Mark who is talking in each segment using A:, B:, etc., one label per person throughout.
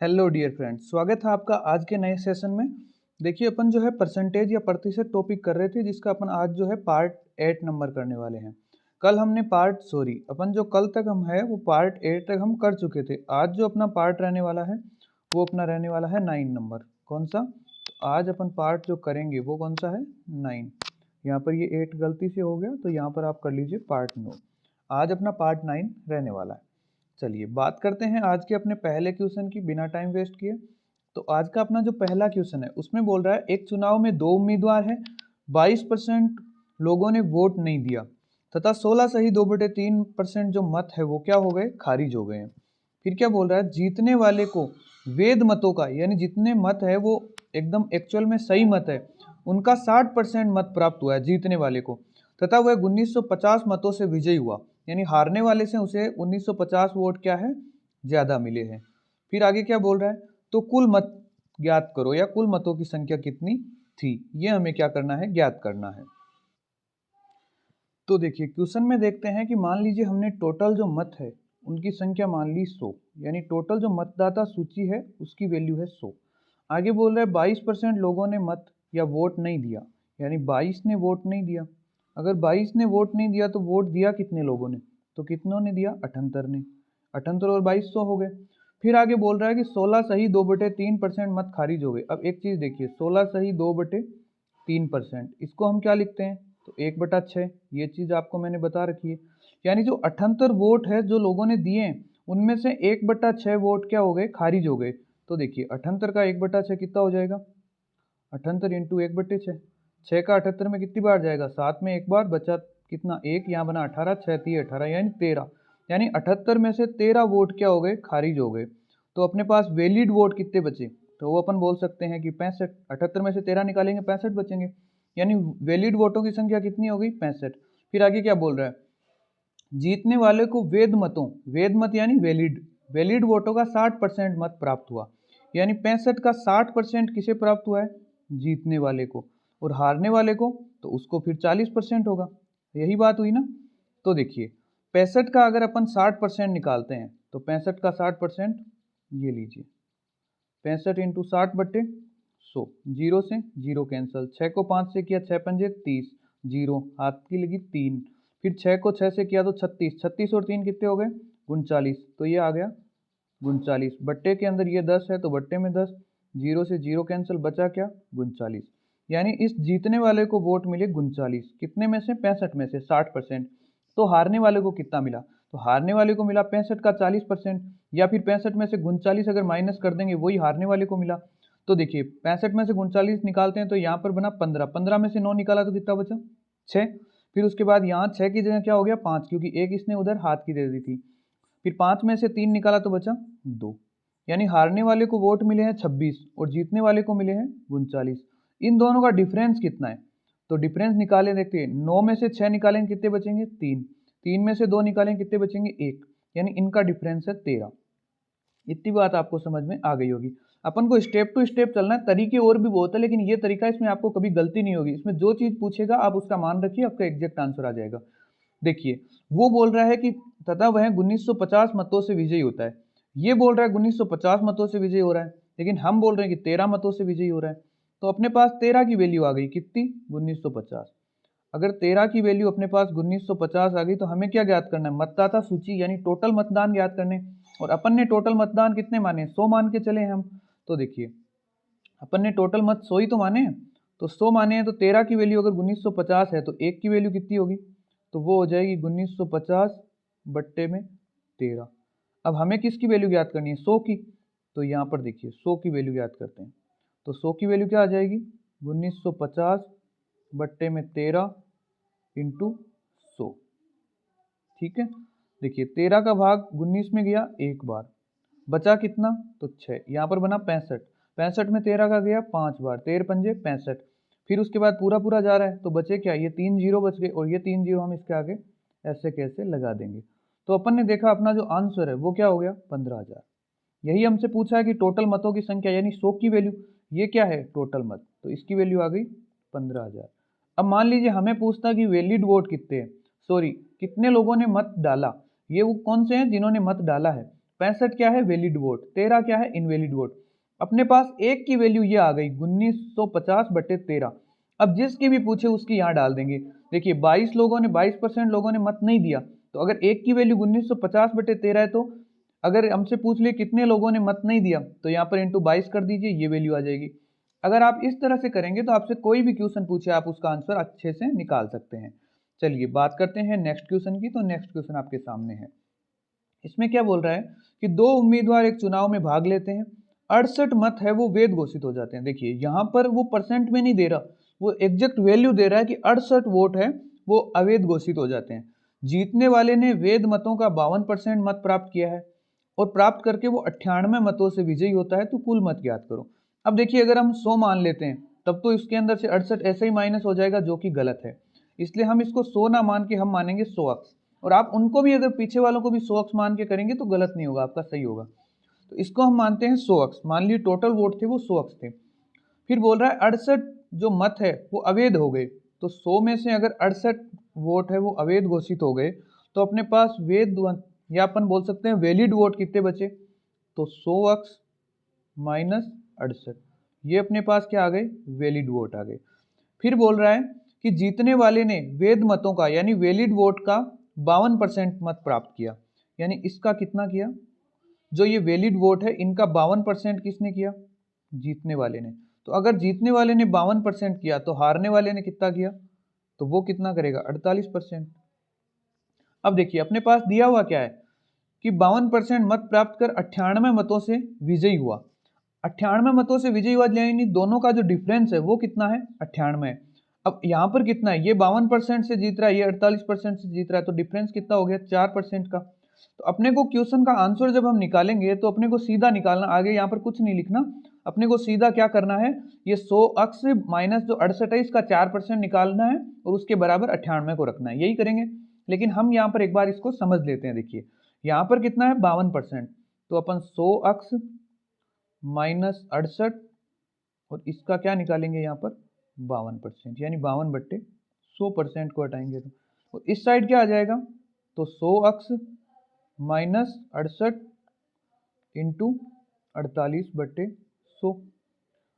A: Hello dear friends, स्वागत है आपका आज के नए सेशन में। देखिए अपन जो है परसेंटेज या प्रतिशत टॉपिक कर रहे थे, जिसका अपन आज जो है पार्ट 8 नंबर करने वाले हैं। कल हमने अपन जो कल तक हम है वो पार्ट 8 तक हम कर चुके थे। आज जो अपना पार्ट रहने वाला है वो अपना रहने वाला है 9 नंबर। कौन सा? तो आज अपन पार्ट जो करेंगे वो कौन सा है? 9। यहाँ पर ये 8 गलती से हो गया, तो यहाँ पर आप कर लीजिए पार्ट 9। आज अपना पार्ट 9 रहने वाला है। चलिए बात करते हैं आज के अपने पहले क्वेश्चन की बिना टाइम वेस्ट किए। तो आज का अपना जो पहला क्वेश्चन है उसमें बोल रहा है एक चुनाव में 2 उम्मीदवार हैं, 22% लोगों ने वोट नहीं दिया तथा 16 सही 2/3% जो मत है वो क्या हो गए? खारिज हो गए हैं। फिर क्या बोल रहा है? जीतने वाले को वेद मतों का, यानी जितने मत है वो एकदम एक्चुअल में सही मत है, उनका 60% मत प्राप्त हुआ है जीतने वाले को, तथा वह 1950 मतों से विजयी हुआ। यानी हारने वाले से उसे 1950 वोट क्या है? ज्यादा मिले हैं। फिर आगे क्या बोल रहा है? तो कुल मत ज्ञात करो, या कुल मतों की संख्या कितनी थी, ये हमें क्या करना है? ज्ञात करना है। तो देखिए क्वेश्चन में देखते हैं कि मान लीजिए हमने टोटल जो मत है उनकी संख्या मान ली 100, यानी टोटल जो मतदाता सूची है उसकी वैल्यू है 100। आगे बोल रहा है 22% लोगों ने मत या वोट नहीं दिया, यानी 22 ने वोट नहीं दिया। अगर 22 ने वोट नहीं दिया तो वोट दिया कितने लोगों ने? तो कितनों ने दिया? 78 ने। 78 और 22 100 हो गए। फिर आगे बोल रहा है कि 16 सही 2/3% मत खारिज हो गए। अब एक चीज देखिए, 16 सही 2/3%, इसको हम क्या लिखते हैं? तो 1/6। ये चीज आपको मैंने बता रखी है। यानी जो 78 वोट है जो लोगों ने दिए, उनमें से 1/6 वोट क्या हो गए? खारिज हो गए। तो देखिए 78 का 1/6 कितना हो जाएगा? 78 इंटू 1/6। 6 का 78 में कितनी बार जाएगा? 7 में एक बार बचा, कितना? 1। यहाँ बना 18, 6 3 18 यानी 13। यानी 78 में से 13 वोट क्या हो गए? खारिज हो गए। तो अपने पास वैलिड वोट कितने बचे? तो वो अपन बोल सकते हैं कि 65। 78 में से 13 निकालेंगे, 65 बचेंगे। यानी वैलिड वोटों की संख्या कितनी हो गई? 65। फिर आगे क्या बोल रहा है? जीतने वाले को वेद मत यानी वैलिड वोटों का 60% मत प्राप्त हुआ। यानी 65 का 60% किसे प्राप्त हुआ है? जीतने वाले को। और हारने वाले को तो उसको फिर 40% होगा। यही बात हुई ना। तो देखिए 65 का अगर अपन 60% निकालते हैं तो 65 का 60%, ये लीजिए 65 इंटू 60/100। जीरो से जीरो कैंसल, 6 को 5 से किया 6 पंजे 30, जीरो हाथ की लगी 3। फिर 6 को 6 से किया तो 36, 36 और 3 कितने हो गए? 39। तो ये आ गया 39। बट्टे के अंदर ये 10 है तो बट्टे में 10, जीरो से जीरो कैंसिल, बचा क्या? 39। यानी इस जीतने वाले को वोट मिले 39। कितने में से? 65 में से 60%। तो हारने वाले को कितना मिला? तो हारने वाले को मिला 65 का 40%, या फिर 65 में से 39 अगर माइनस कर देंगे वही हारने वाले को मिला। तो देखिए 65 में से 39 निकालते हैं तो यहाँ पर बना 15। 15 में से 9 निकाला तो कितना बचा? 6। फिर उसके बाद यहाँ 6 की जगह क्या हो गया? 5, क्योंकि एक इसने उधर हाथ की दे दी थी। फिर 5 में से 3 निकाला तो बचा 2। यानी हारने वाले को वोट मिले हैं 26 और जीतने वाले को मिले हैं 39। इन दोनों का डिफरेंस कितना है? तो डिफरेंस निकाले, देखते हैं 9 में से 6 निकालेंगे कितने बचेंगे? 3। 3 में से 2 निकालेंगे कितने बचेंगे? 1। यानी इनका डिफरेंस है 13। इतनी बात आपको समझ में आ गई होगी। अपन को स्टेप टू स्टेप चलना है। तरीके और भी बहुत है, लेकिन ये तरीका, इसमें आपको कभी गलती नहीं होगी। इसमें जो चीज पूछेगा आप उसका मान रखिए, आपका एग्जैक्ट आंसर आ जाएगा। देखिए वो बोल रहा है कि तथा वह 1950 मतों से विजयी होता है। ये बोल रहा है 1950 मतों से विजयी हो रहा है, लेकिन हम बोल रहे हैं कि 13 मतों से विजयी हो रहा है। तो अपने पास 13 की वैल्यू आ गई, कितनी? 1950। अगर 13 की वैल्यू अपने पास 1950 आ गई तो हमें क्या ज्ञात करना है? मतदाता सूची, यानी टोटल मतदान ज्ञात करने। और अपन ने टोटल मतदान कितने माने? 100 मान के चले हैं हम। तो देखिए अपन ने टोटल मत 100 ही तो माने हैं। तो 100 माने हैं तो 13 की वैल्यू अगर 1950 है तो 1 की वैल्यू कितनी होगी? तो वो हो जाएगी 1950 बट्टे में 13। अब हमें किसकी वैल्यू ज्ञात करनी है? 100 की। तो यहाँ पर देखिए 100 की वैल्यू ज्ञात करते हैं। तो 100 की वैल्यू क्या आ जाएगी? 1950 बट्टे में 13 इंटू 100। ठीक है। देखिए 13 का भाग 19 में गया एक बार, बचा कितना? तो 6। यहाँ पर बना 65। 65 में 13 का गया 5 बार, 13 पंजे 65। फिर उसके बाद पूरा पूरा जा रहा है तो बचे क्या? ये 3 जीरो बच गए, और ये 3 जीरो हम इसके आगे ऐसे कैसे लगा देंगे। तो अपन ने देखा अपना जो आंसर है वो क्या हो गया? 15,000। यही हमसे पूछा है कि टोटल मतों की संख्या, यानी 100 की वैल्यू, ये क्या है? टोटल मत, तो इसकी वैल्यू आ गई 15,000। अब मान लीजिए हमें पूछता कि वैलिड वोट कितने हैं, सॉरी कितने लोगों ने मत डाला। ये वो कौन से हैं जिन्होंने मत डाला है? 65 क्या है वैलिड वोट, 13 क्या है इनवैलिड वोट। अपने पास एक की वैल्यू ये आ गई 1950/13। अब जिसकी भी पूछे उसकी यहाँ डाल देंगे। देखिए 22% लोगों ने मत नहीं दिया, तो अगर एक की वैल्यू 1950/13 है, तो अगर हमसे पूछ ले कितने लोगों ने मत नहीं दिया, तो यहाँ पर इंटू 22 कर दीजिए, ये वैल्यू आ जाएगी। अगर आप इस तरह से करेंगे तो आपसे कोई भी क्वेश्चन पूछे आप उसका आंसर अच्छे से निकाल सकते हैं। चलिए बात करते हैं नेक्स्ट क्वेश्चन की। तो नेक्स्ट क्वेश्चन आपके सामने है। इसमें क्या बोल रहा है कि दो उम्मीदवार एक चुनाव में भाग लेते हैं, 68 मत है वो वैध घोषित हो जाते हैं। देखिए यहाँ पर वो परसेंट में नहीं दे रहा, वो एग्जैक्ट वैल्यू दे रहा है कि 68 वोट है वो अवैध घोषित हो जाते हैं। जीतने वाले ने वैध मतों का 52% मत प्राप्त किया है और प्राप्त करके वो 98 मतों से विजयी होता है, तो कुल मत ज्ञात करो। अब देखिए अगर हम 100 मान लेते हैं तब तो इसके अंदर से 68 ऐसे ही माइनस हो जाएगा, जो कि गलत है। इसलिए हम इसको 100 ना मान के हम मानेंगे 100 अक्स। और आप उनको भी अगर पीछे वालों को भी 100 अक्स मान के करेंगे तो गलत नहीं होगा, आपका सही होगा। तो इसको हम मानते हैं 100 अक्स। मान लीजिए टोटल वोट थे वो 100 अक्स थे। फिर बोल रहा है 68 जो मत है वो अवैध हो गए। तो 100 में से अगर 68 वोट है वो अवैध घोषित हो गए, तो अपने पास वैध या अपन बोल सकते हैं वैलिड वोट कितने बचे, तो 100 अक्स माइनस 68, ये अपने पास क्या आ गए वैलिड वोट आ गए। फिर बोल रहा है कि जीतने वाले ने वैध मतों का यानी वैलिड वोट का 52% मत प्राप्त किया। यानी इसका कितना किया, जो ये वैलिड वोट है इनका 52% किसने किया, जीतने वाले ने। तो अगर जीतने वाले ने 52% किया तो हारने वाले ने कितना किया, तो वो कितना करेगा 48%। अब देखिए अपने पास दिया हुआ क्या है कि 52% मत प्राप्त कर 98 मतों से विजयी हुआ। 98 मतों से विजयी हुआ यानी दोनों का जो डिफरेंस है वो कितना है 98 है। अब यहाँ पर कितना है, ये 52% से जीत रहा है, ये 48% से जीत रहा है, तो डिफरेंस कितना हो गया 4% का। तो अपने को क्वेश्चन का आंसर जब हम निकालेंगे तो अपने को सीधा निकालना, आगे यहाँ पर कुछ नहीं लिखना, अपने को सीधा क्या करना है, ये 100 अक्स माइनस जो 68 है इसका 4% निकालना है और उसके बराबर 98 को रखना है, यही करेंगे। लेकिन हम यहाँ पर एक बार इसको समझ लेते हैं। देखिए यहाँ पर कितना है 52%, तो अपन 100 अक्स माइनस 68 और इसका क्या निकालेंगे यहाँ पर 52%, यानी 52/100% को हटाएंगे तो, और इस साइड क्या आ जाएगा, तो 100 अक्स माइनस 68 इंटू 48/100।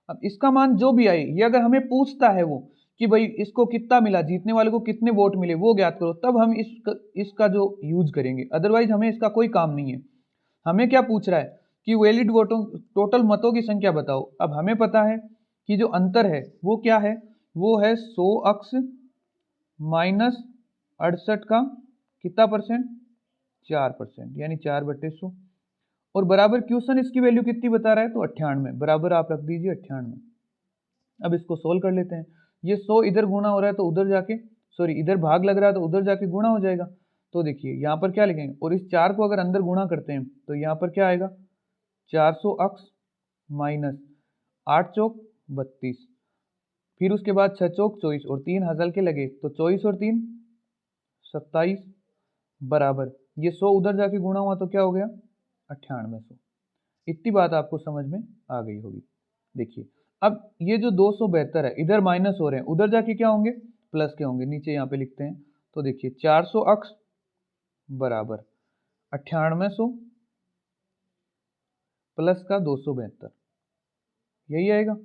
A: अब इसका मान जो भी आए, ये अगर हमें पूछता है वो कि भाई इसको कितना मिला, जीतने वाले को कितने वोट मिले वो ज्ञात करो, तब हम इसका जो यूज करेंगे, अदरवाइज हमें इसका कोई काम नहीं है। हमें क्या पूछ रहा है कि वैलिड वोटों टोटल मतों की संख्या बताओ। अब हमें पता है कि जो अंतर है वो क्या है, वो है 100 अक्स माइनस 68 का कितना परसेंट 4%, यानी 4/100। और बराबर क्वेश्चन इसकी वैल्यू कितनी बता रहा है, तो 98, बराबर आप रख दीजिए 98। अब इसको सोल्व कर लेते हैं। ये 100 इधर गुणा हो रहा है तो उधर जाके, सॉरी इधर भाग लग रहा है तो उधर जाके गुणा हो जाएगा। तो देखिए यहाँ पर क्या लिखेंगे, और इस 4 को अगर अंदर गुणा करते हैं तो यहाँ पर क्या आएगा 400 अक्स माइनस 8 चौक 32, फिर उसके बाद 6 चौक 24 और 3 हसल के लगे तो 24 और 3 27 बराबर, ये 100 उधर जाके गुणा हुआ तो क्या हो गया 9800। इतनी बात आपको समझ में आ गई होगी। देखिए अब ये जो 272 है इधर माइनस हो रहे हैं, उधर जाके क्या होंगे प्लस के होंगे, नीचे यहाँ पे लिखते हैं। तो देखिए 400 अक्स बराबर 9800 प्लस का 272, यही आएगा।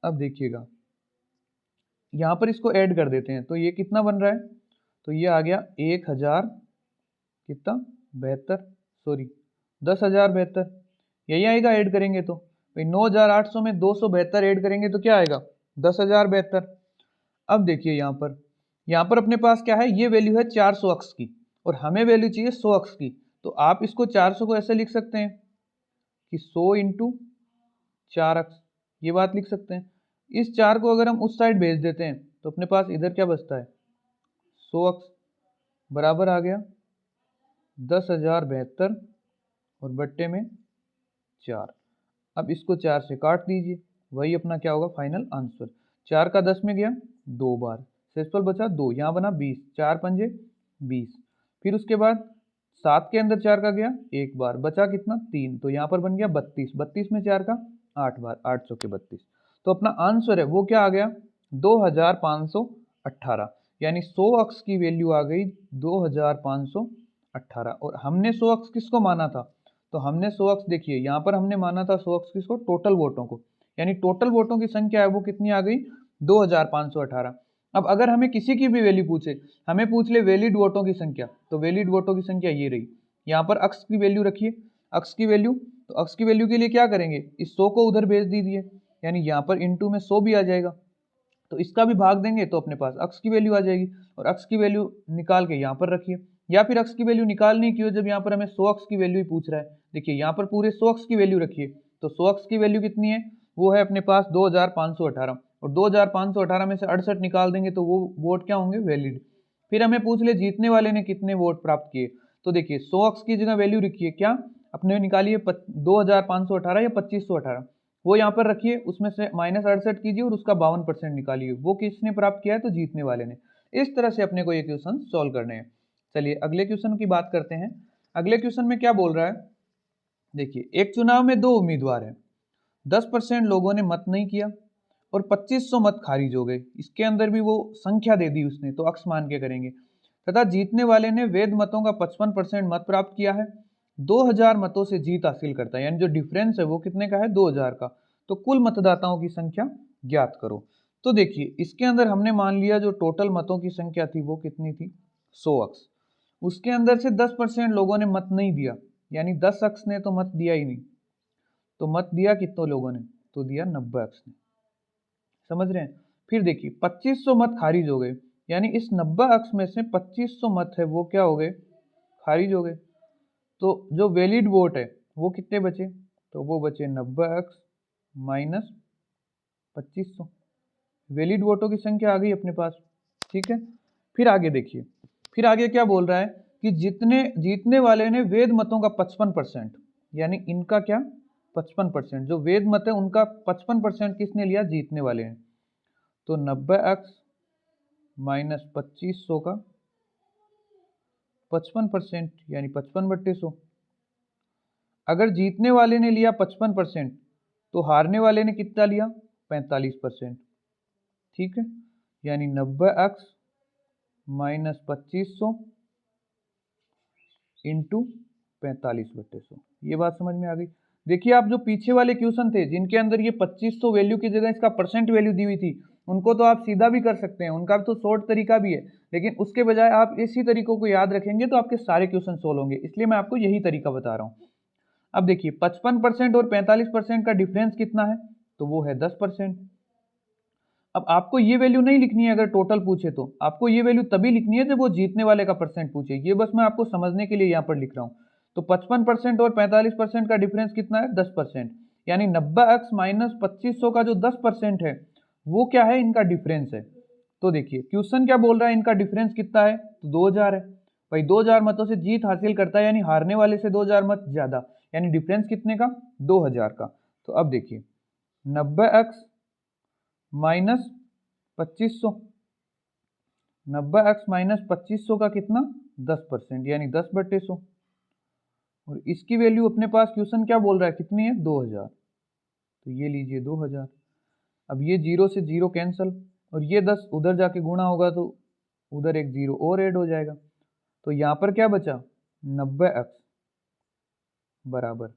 A: अब देखिएगा यहाँ पर इसको ऐड कर देते हैं तो ये कितना बन रहा है, तो ये आ गया 1000 कितना 72, सॉरी 10,072, यही आएगा ऐड करेंगे तो। भाई 9,800 में 272 ऐड करेंगे तो क्या आएगा 10,072। अब देखिए यहाँ पर अपने पास क्या है, ये वैल्यू है 400 अक्स की और हमें वैल्यू चाहिए 100 अक्स की। तो आप इसको 400 को ऐसे लिख सकते हैं कि 100 इंटू 4 अक्स, ये बात लिख सकते हैं। इस 4 को अगर हम उस साइड भेज देते हैं तो अपने पास इधर क्या बचता है 100 अक्स बराबर आ गया 10,072 और बट्टे में 4। अब इसको 4 से काट दीजिए, वही अपना क्या होगा फाइनल आंसर। 4 का 10 में गया 2 बार, शेषफल बचा 2, यहाँ बना 20, 4 पंजे 20। फिर उसके बाद 7 के अंदर 4 का गया 1 बार, बचा कितना 3, तो यहाँ पर बन गया 32, 32 में 4 का 8 बार, 8 चौके 32। तो अपना आंसर है वो क्या आ गया 2518, यानी 100 अक्स की वैल्यू आ गई 2518। 18। और हमने 100 अक्स किसको माना था? तो हमने 100 अक्स देखिए यहाँ पर हमने माना था 100 अक्स किसको? टोटल वोटों को, यानी टोटल वोटों की संख्या है वो कितनी आ गई? 2518। अब अगर हमें किसी की भी वैल्यू पूछे, हमें पूछ ले वैलिड वोटों की संख्या, तो वैलिड वोटों की संख्या ये रही। यहाँ पर अक्स की वैल्यू रखिए, अक्स की वैल्यू, तो अक्स की वैल्यू के लिए क्या करेंगे? इस 100 को उधर भेज दीजिए, यानी यहाँ पर इनटू में 100 भी आ जाएगा, तो इसका भी भाग देंगे तो अपने पास अक्स की वैल्यू आ जाएगी। और अक्स की वैल्यू निकाल के यहाँ पर रखिए, या फिर अक्स की वैल्यू निकालनी क्यों जब यहाँ पर हमें 100 अक्स की वैल्यू ही पूछ रहा है। देखिए यहाँ पर पूरे 100 अक्स की वैल्यू रखिए, तो 100 अक्स की वैल्यू कितनी है? वो है अपने पास 2518, और 2518 में से 68 निकाल देंगे तो वो वोट क्या होंगे? वैलिड। फिर हमें पूछ ले जीतने वाले ने कितने वोट प्राप्त किए, तो देखिए 100 अक्स की जगह वैल्यू रखिए क्या? अपने निकालिए 2518 या 2518, वो यहाँ पर रखिए, उसमें से -68 कीजिए और उसका 52% निकालिए, वो किसने प्राप्त किया है? तो जीतने वाले ने। इस तरह से अपने को ये क्वेश्चन सॉल्व करने हैं। चलिए अगले क्वेश्चन की बात करते हैं। अगले क्वेश्चन में क्या बोल रहा है? देखिए एक चुनाव में 2 उम्मीदवार हैं, 10% लोगों ने मत नहीं किया और 2500 मत खारिज हो गए। इसके अंदर भी वो संख्या दे दी उसने, तो अक्स मान के करेंगे। तथा जीतने वाले ने वैध मतों का 55% मत प्राप्त किया है, 2000 मतों से जीत हासिल करता है, यानी जो डिफरेंस है वो कितने का है? 2000 का। तो कुल मतदाताओं की संख्या ज्ञात करो। तो देखिए इसके अंदर हमने मान लिया जो टोटल मतों की संख्या थी वो कितनी थी? 100 अक्स। उसके अंदर से 10% लोगों ने मत नहीं दिया, यानी 10 अक्स ने तो मत दिया ही नहीं। तो मत दिया कितने लोगों ने? तो दिया 90 अक्स ने। समझ रहे हैं? फिर देखिए 2500 मत खारिज हो गए, यानी इस 90 अक्स में से 2500 मत है वो क्या हो गए? खारिज हो गए। तो जो वैलिड वोट है वो कितने बचे? तो वो बचे 90 अक्स माइनस 2500। वैलिड वोटों की संख्या आ गई अपने पास। ठीक है, फिर आगे देखिए, फिर आगे क्या बोल रहा है कि जितने जीतने वाले ने वैध मतों का 55%, यानी इनका क्या? 55%, जो वैध मत है उनका 55% किसने लिया? जीतने वाले ने। तो 90 अक्स माइनस 2500 का 55%, यानी 55/100। अगर जीतने वाले ने लिया 55%, तो हारने वाले ने कितना लिया? 45%। ठीक है, यानी 90 अक्स माइनस 2500 इंटू 45/100। ये बात समझ में आ गई? देखिए आप जो पीछे वाले क्वेश्चन थे जिनके अंदर ये 2500 वैल्यू की जगह इसका परसेंट वैल्यू दी हुई थी, उनको तो आप सीधा भी कर सकते हैं, उनका तो शॉर्ट तरीका भी है, लेकिन उसके बजाय आप इसी तरीकों को याद रखेंगे तो आपके सारे क्वेश्चन सोल्व होंगे, इसलिए मैं आपको यही तरीका बता रहा हूँ। अब देखिए 55% और 45% का डिफरेंस कितना है? तो वो है 10%। अब आपको ये वैल्यू नहीं लिखनी है अगर टोटल पूछे, तो आपको ये वैल्यू तभी लिखनी है जब वो जीतने वाले का परसेंट पूछे। ये बस मैं आपको समझने के लिए यहाँ पर लिख रहा हूँ। तो 55% और 45% का डिफरेंस कितना है? 10%, यानी 90 अक्स माइनस 2500 का जो 10% है वो क्या है? इनका डिफरेंस है। तो देखिए क्वेश्चन क्या बोल रहा है? इनका डिफरेंस कितना है? तो 2000 है। भाई 2000 मतों से जीत हासिल करता है, यानी हारने वाले से 2000 मत ज्यादा, यानी डिफरेंस कितने का? 2000 का। तो अब देखिए 90 अक्स माइनस 2500, 90 अक्स माइनस 2500 का कितना? 10%, यानी 10/100। और इसकी वैल्यू अपने पास क्वेश्चन क्या बोल रहा है? कितनी है? 2000। तो ये लीजिए 2000। अब ये 0 से 0 कैंसल, और ये 10 उधर जाके गुणा होगा तो उधर एक 0 और ऐड हो जाएगा। तो यहाँ पर क्या बचा? 90 अक्स बराबर,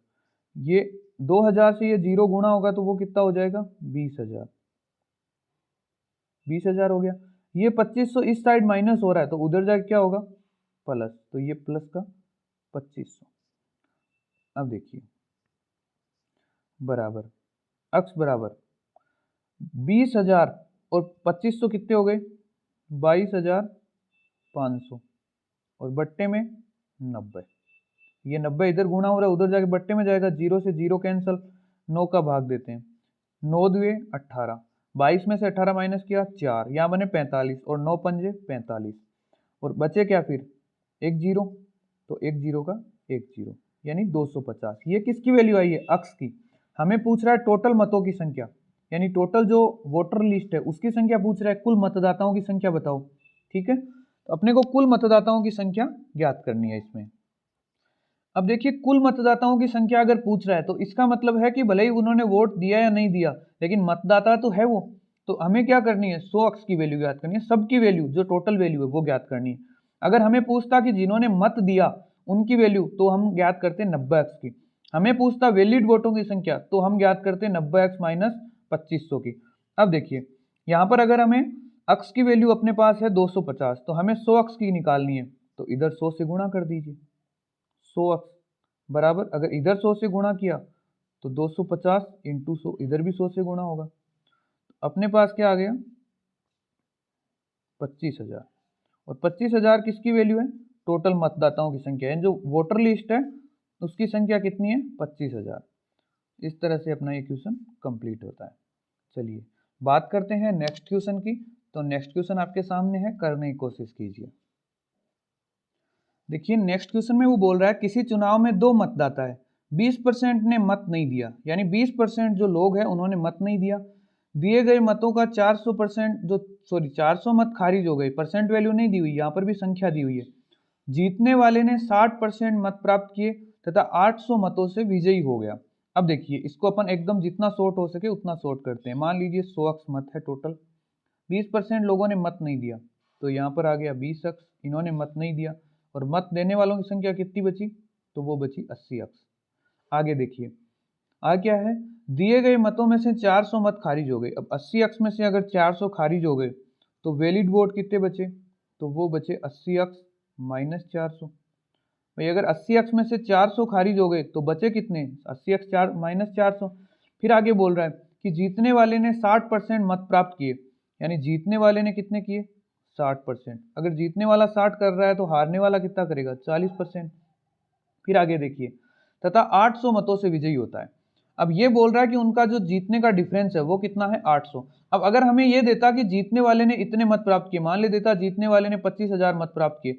A: ये 2000 से ये 0 गुणा होगा तो वो कितना हो जाएगा? 20000। 20000 हो गया। ये 2500 इस साइड माइनस हो रहा है तो उधर जाके क्या होगा? प्लस, तो ये प्लस का 2500। अब देखिए बराबर, अक्स बराबर 20000 और 2500 कितने हो गए? 22500, और बट्टे में 90। ये 90 इधर गुणा हो रहा है, उधर जाके बट्टे में जाएगा, 0 से 0 कैंसल, 9 का भाग देते हैं, 9 दुए 18, 22 में से 18 माइनस किया 4, यहाँ बने 45, और 9 पंजे 45, और बचे क्या फिर? एक जीरो, तो एक जीरो का एक जीरो, यानी 250। ये किसकी वैल्यू आई है? अक्स की। हमें पूछ रहा है टोटल मतों की संख्या, यानी टोटल जो वोटर लिस्ट है उसकी संख्या पूछ रहा है, कुल मतदाताओं की संख्या बताओ। ठीक है, तो अपने को कुल मतदाताओं की संख्या ज्ञात करनी है इसमें। अब देखिए कुल मतदाताओं की संख्या अगर पूछ रहा है तो इसका मतलब है कि भले ही उन्होंने वोट दिया या नहीं दिया, लेकिन मतदाता तो है वो। तो हमें क्या करनी है? 100 अक्स की वैल्यू ज्ञात करनी है, सबकी वैल्यू जो टोटल वैल्यू है वो ज्ञात करनी है। अगर हमें पूछता कि जिन्होंने मत दिया उनकी वैल्यू, तो हम ज्ञात करते 90x की। हमें पूछता वैलिड वोटों की संख्या, तो हम ज्ञात करते 90x माइनस 2500 की। अब देखिए यहाँ पर अगर हमें अक्स की वैल्यू अपने पास है 250, तो हमें 100 अक्स की निकालनी है, तो इधर 100 से गुणा कर दीजिए। 100 अक्स बराबर, अगर इधर 100 से गुणा किया तो 250 इंटू 100, इधर भी 100 से गुणा होगा। अपने पास क्या आ गया 25,000। और 25,000 किसकी वैल्यू है, टोटल मतदाताओं की संख्या है, जो वोटर लिस्ट है उसकी संख्या कितनी है 25,000। इस तरह से अपना ये क्वेश्चन कंप्लीट होता है। चलिए बात करते हैं नेक्स्ट क्वेश्चन की। तो नेक्स्ट क्वेश्चन आपके सामने है, करने की कोशिश कीजिए। देखिए नेक्स्ट क्वेश्चन में वो बोल रहा है किसी चुनाव में 2 मतदाता है, 20% ने मत नहीं दिया, यानी 20% जो लोग हैं उन्होंने मत नहीं दिया। दिए गए मतों का 400 मत खारिज हो गए, परसेंट वैल्यू नहीं दी हुई, यहाँ पर भी संख्या दी हुई है। जीतने वाले ने 60% मत प्राप्त किए तथा 800 मतों से विजयी हो गया। अब देखिए इसको अपन एकदम जितना शॉर्ट हो सके उतना शॉर्ट करते हैं। मान लीजिए 100 अक्स मत है टोटल, 20% लोगों ने मत नहीं दिया, तो यहाँ पर आ गया 20 अक्स, इन्होंने मत नहीं दिया, और मत देने वालों की संख्या कितनी बची, तो वो बची 80 अक्स। आगे देखिए आगे क्या है, दिए गए मतों में से 400 मत खारिज हो गए। अब 80 अक्स में से अगर 400 खारिज हो गए तो वैलिड वोट कितने बचे, तो वो बचे 80 अक्स माइनस 400। भाई अगर 80 अक्स में से 400 खारिज हो गए तो बचे कितने, 80 अक्स माइनस 400। फिर आगे बोल रहा है कि जीतने वाले ने 60% मत प्राप्त किए, यानी जीतने वाले ने कितने किए 60%। अगर जीतने वाला 60 कर रहा है तो हारने वाला कितना करेगा 40%। फिर आगे देखिए तथा 800 मतों से विजयी होता है। अब ये बोल रहा है कि उनका जो जीतने का डिफरेंस है वो कितना है 800। अब अगर हमें ये देता कि जीतने वाले ने इतने मत प्राप्त किए, मान ले देता जीतने वाले ने 25,000 मत प्राप्त किए,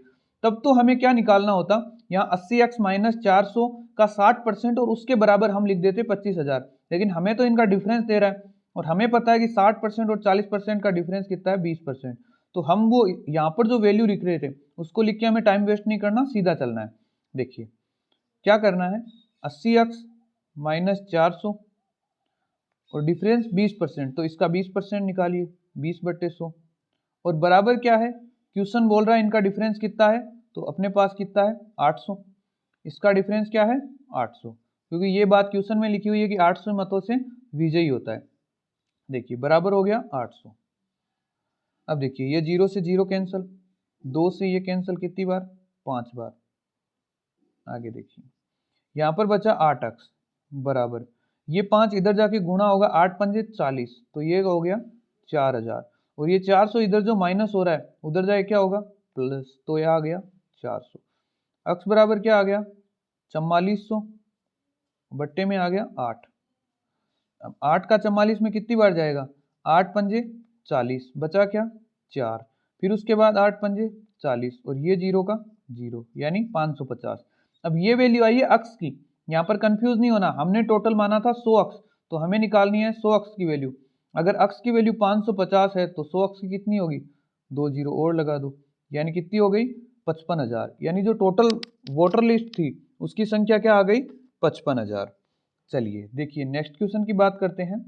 A: तब तो हमें क्या निकालना होता, यहाँ 80x माइनस 400 का 60% और उसके बराबर हम लिख देते 25,000। लेकिन हमें तो इनका डिफरेंस दे रहा है और हमें पता है कि 60% और 40% का डिफरेंस कितना है 20%। तो हम वो यहाँ पर जो वैल्यू लिख रहे थे उसको लिख के हमें टाइम वेस्ट नहीं करना, सीधा चलना है। देखिए क्या करना है, 80x माइनस 400 और डिफरेंस 20%, तो इसका 20% निकालिए 20/100 और बराबर क्या है, क्वेश्चन बोल रहा है इनका डिफरेंस कितना है, तो अपने पास कितना है 800। इसका डिफरेंस क्या है 800, क्योंकि ये बात क्वेश्चन में लिखी हुई है कि 800 मतों से विजयी होता है। देखिए बराबर हो गया 800। अब देखिए ये 0 से 0 कैंसिल, 2 से ये कैंसिल कितनी बार 5 बार। आगे देखिए यहाँ पर बचा 8x बराबर, ये 5 इधर जाके गुणा होगा, 8 पंजे 40, तो ये हो गया 4000, और ये 400 इधर जो माइनस हो रहा है उधर जाके क्या होगा प्लस, तो यह आ गया 400। x बराबर क्या आ गया 4400, बट्टे में आ गया 8। अब 8 का 44 में कितनी बार जाएगा, 8 पंजे 40, बचा क्या 4, फिर उसके बाद 8 पंजे 40 और ये 0 का 0, यानी 550। अब ये वैल्यू आई है अक्स की, यहाँ पर कंफ्यूज नहीं होना, हमने टोटल माना था 100 अक्स, तो हमें निकालनी है 100 अक्स की वैल्यू। अगर अक्स की वैल्यू 550 है तो 100 अक्स की कितनी होगी, 2 0 और लगा दो, यानी कितनी हो गई 55,000, यानी जो टोटल वोटर लिस्ट थी उसकी संख्या क्या आ गई 55,000। चलिए देखिए नेक्स्ट क्वेश्चन की बात करते हैं।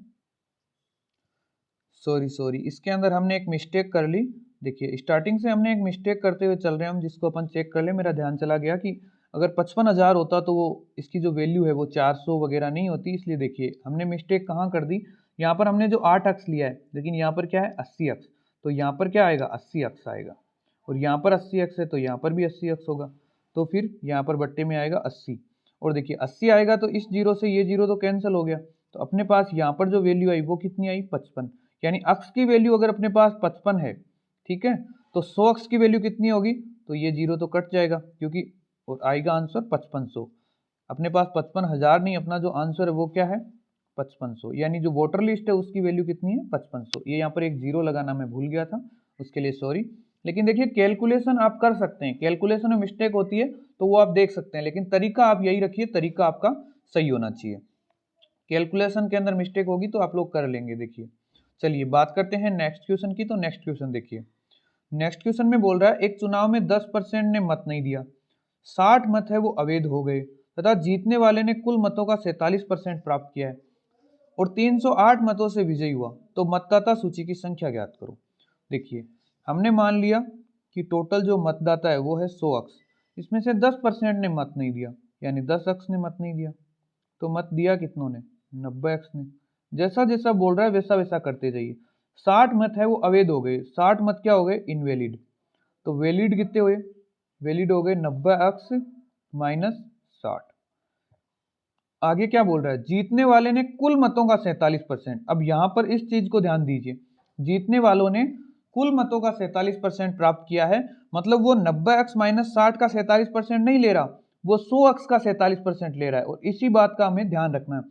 A: सॉरी इसके अंदर हमने एक मिस्टेक कर ली। देखिए स्टार्टिंग से हमने एक मिस्टेक करते हुए चल रहे हैं हम, जिसको अपन चेक कर ले। मेरा ध्यान चला गया कि अगर 55,000 होता तो वो इसकी जो वैल्यू है वो 400 वगैरह नहीं होती, इसलिए देखिए हमने मिस्टेक कहाँ कर दी। यहाँ पर हमने जो 8 अक्स लिया है, लेकिन यहाँ पर क्या है 80 अक्स, तो यहाँ पर क्या आएगा 80 अक्स आएगा, और यहाँ पर 80 अक्स है तो यहाँ पर भी 80 अक्स होगा, तो फिर यहाँ पर बट्टे में आएगा 80। और देखिए 80 आएगा तो इस जीरो से ये जीरो तो कैंसिल हो गया, तो अपने पास यहाँ पर जो वैल्यू आई वो कितनी आई 55, यानी अक्स की वैल्यू अगर अपने पास 55 है, ठीक है, तो 100 अक्स की वैल्यू कितनी होगी, तो ये जीरो तो कट जाएगा क्योंकि, और आएगा आंसर 5500। अपने पास 55,000 नहीं, अपना जो आंसर है वो क्या है 5500, यानी जो वोटर लिस्ट है उसकी वैल्यू कितनी है 5500। ये यहाँ पर एक जीरो लगाना मैं भूल गया था, उसके लिए सॉरी। लेकिन देखिए कैलकुलेशन आप कर सकते हैं, कैलकुलेशन में मिस्टेक होती है तो वो आप देख सकते हैं, लेकिन तरीका आप यही रखिए, तरीका आपका सही होना चाहिए। कैलकुलेशन के अंदर मिस्टेक होगी तो आप लोग कर लेंगे। देखिए चलिए बात करते हैं नेक्स्ट क्वेश्चन की। तो नेक्स्ट क्वेश्चन देखिए, नेक्स्ट क्वेश्चन में बोल रहा है एक चुनाव में 10% ने मत नहीं दिया, 60 मत है वो अवैध हो गए तथा जीतने वाले ने कुल मतों का 47% प्राप्त किया है और 308 मतों से विजयी हुआ, तो मतदाता सूची की संख्या ज्ञात करो। देखिए हमने मान लिया कि टोटल जो मतदाता है वो है 100 अक्ष, इसमें से 10% ने मत नहीं दिया, यानी 10 अक्ष ने मत नहीं दिया, तो मत दिया कितनों ने? 90 अक्ष ने। जैसा जैसा बोल रहा है वैसा वैसा करते जाइए। 60 मत है वो अवैध हो गए, 60 मत क्या हो गए? इनवैलिड। तो वैलिड कितने हुए? वैलिड हो गए 90 अक्ष माइनस 60। आगे क्या बोल रहा है? जीतने वाले ने कुल मतों का 47%। अब यहां पर इस चीज को ध्यान दीजिए, जीतने वालों ने कुल मतों का 47% प्राप्त किया है, मतलब वो 90 अक्ष माइनस 60 का 47% नहीं ले रहा, वो 100 अक्ष का 47% ले रहा है। और इसी बात का हमें ध्यान रखना है,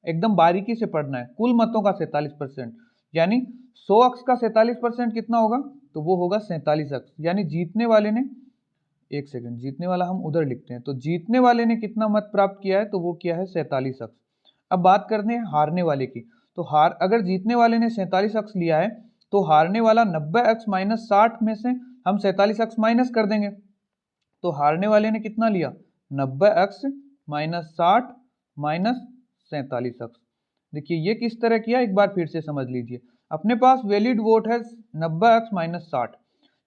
A: एकदम बारीकी से पढ़ना है। कुल मतों का 47%, यानी 100 अक्ष का 47% कितना होगा? तो वो होगा 47 अक्ष। यानी जीतने वाले ने, एक सेकंड, जीतने वाला हम उधर लिखते हैं, तो जीतने वाले ने कितना मत प्राप्त किया है? तो वो किया है 47 अक्ष। अब बात करते हैं हारने वाले की। तो अगर जीतने वाले ने 47 अक्ष लिया है तो हारने वाला 90 अक्ष माइनस 60 में से हम 47 अक्ष माइनस कर देंगे। तो हारने वाले ने कितना लिया? 90 अक्ष माइनस 60 माइनस 47 अक्ष। देखिए ये किस तरह किया, एक बार फिर से समझ लीजिए। अपने पास वैलिड वोट है 90 अक्ष माइनस 60।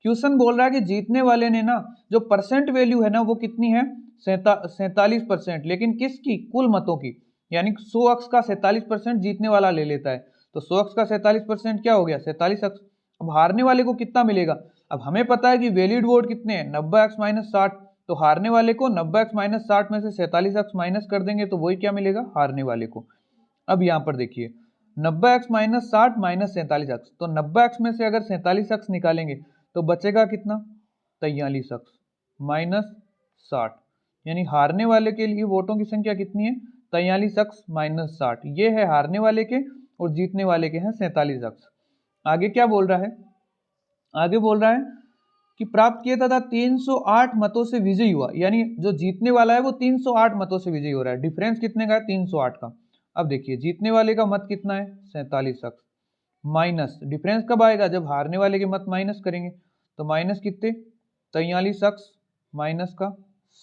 A: क्वेश्चन बोल रहा है कि जीतने वाले ने ना जो परसेंट वैल्यू है ना वो कितनी है? 47%। लेकिन किसकी? कुल मतों की। यानी 100 अक्ष का 47% जीतने वाला ले लेता है। तो 100 अक्ष का 47% क्या हो गया? 47 अक्ष। अब हारने वाले को कितना मिलेगा? अब हमें पता है कि वैलिड वोट कितने हैं? 90 अक्ष माइनस 60। तो हारने वाले को 90 अक्ष माइनस 60 में से 47 अक्ष माइनस कर देंगे तो वही क्या मिलेगा? हारने वाले को। अब यहाँ पर देखिए 90 अक्ष माइनस 60 माइनस 47 अक्ष, तो 90 अक्ष में से अगर 47 अक्ष निकालेंगे तो बचेगा कितना? 43 अक्ष माइनस 60। यानी हारने वाले के लिए वोटों की संख्या कितनी है? 43 अक्ष माइनस 60। ये है हारने वाले के, और जीतने वाले के हैं 47 अक्ष। आगे क्या बोल रहा है? आगे बोल रहा है कि प्राप्त किया तथा 308 मतों से विजयी हुआ। यानी जो जीतने वाला है वो 308 मतों से विजयी हो रहा है। डिफरेंस कितने का है? 308 का। अब देखिए जीतने वाले का मत कितना है? 47 अक्ष माइनस, डिफरेंस कब आएगा? जब हारने वाले के मत माइनस करेंगे। तो माइनस कितने? 43 अक्ष माइनस का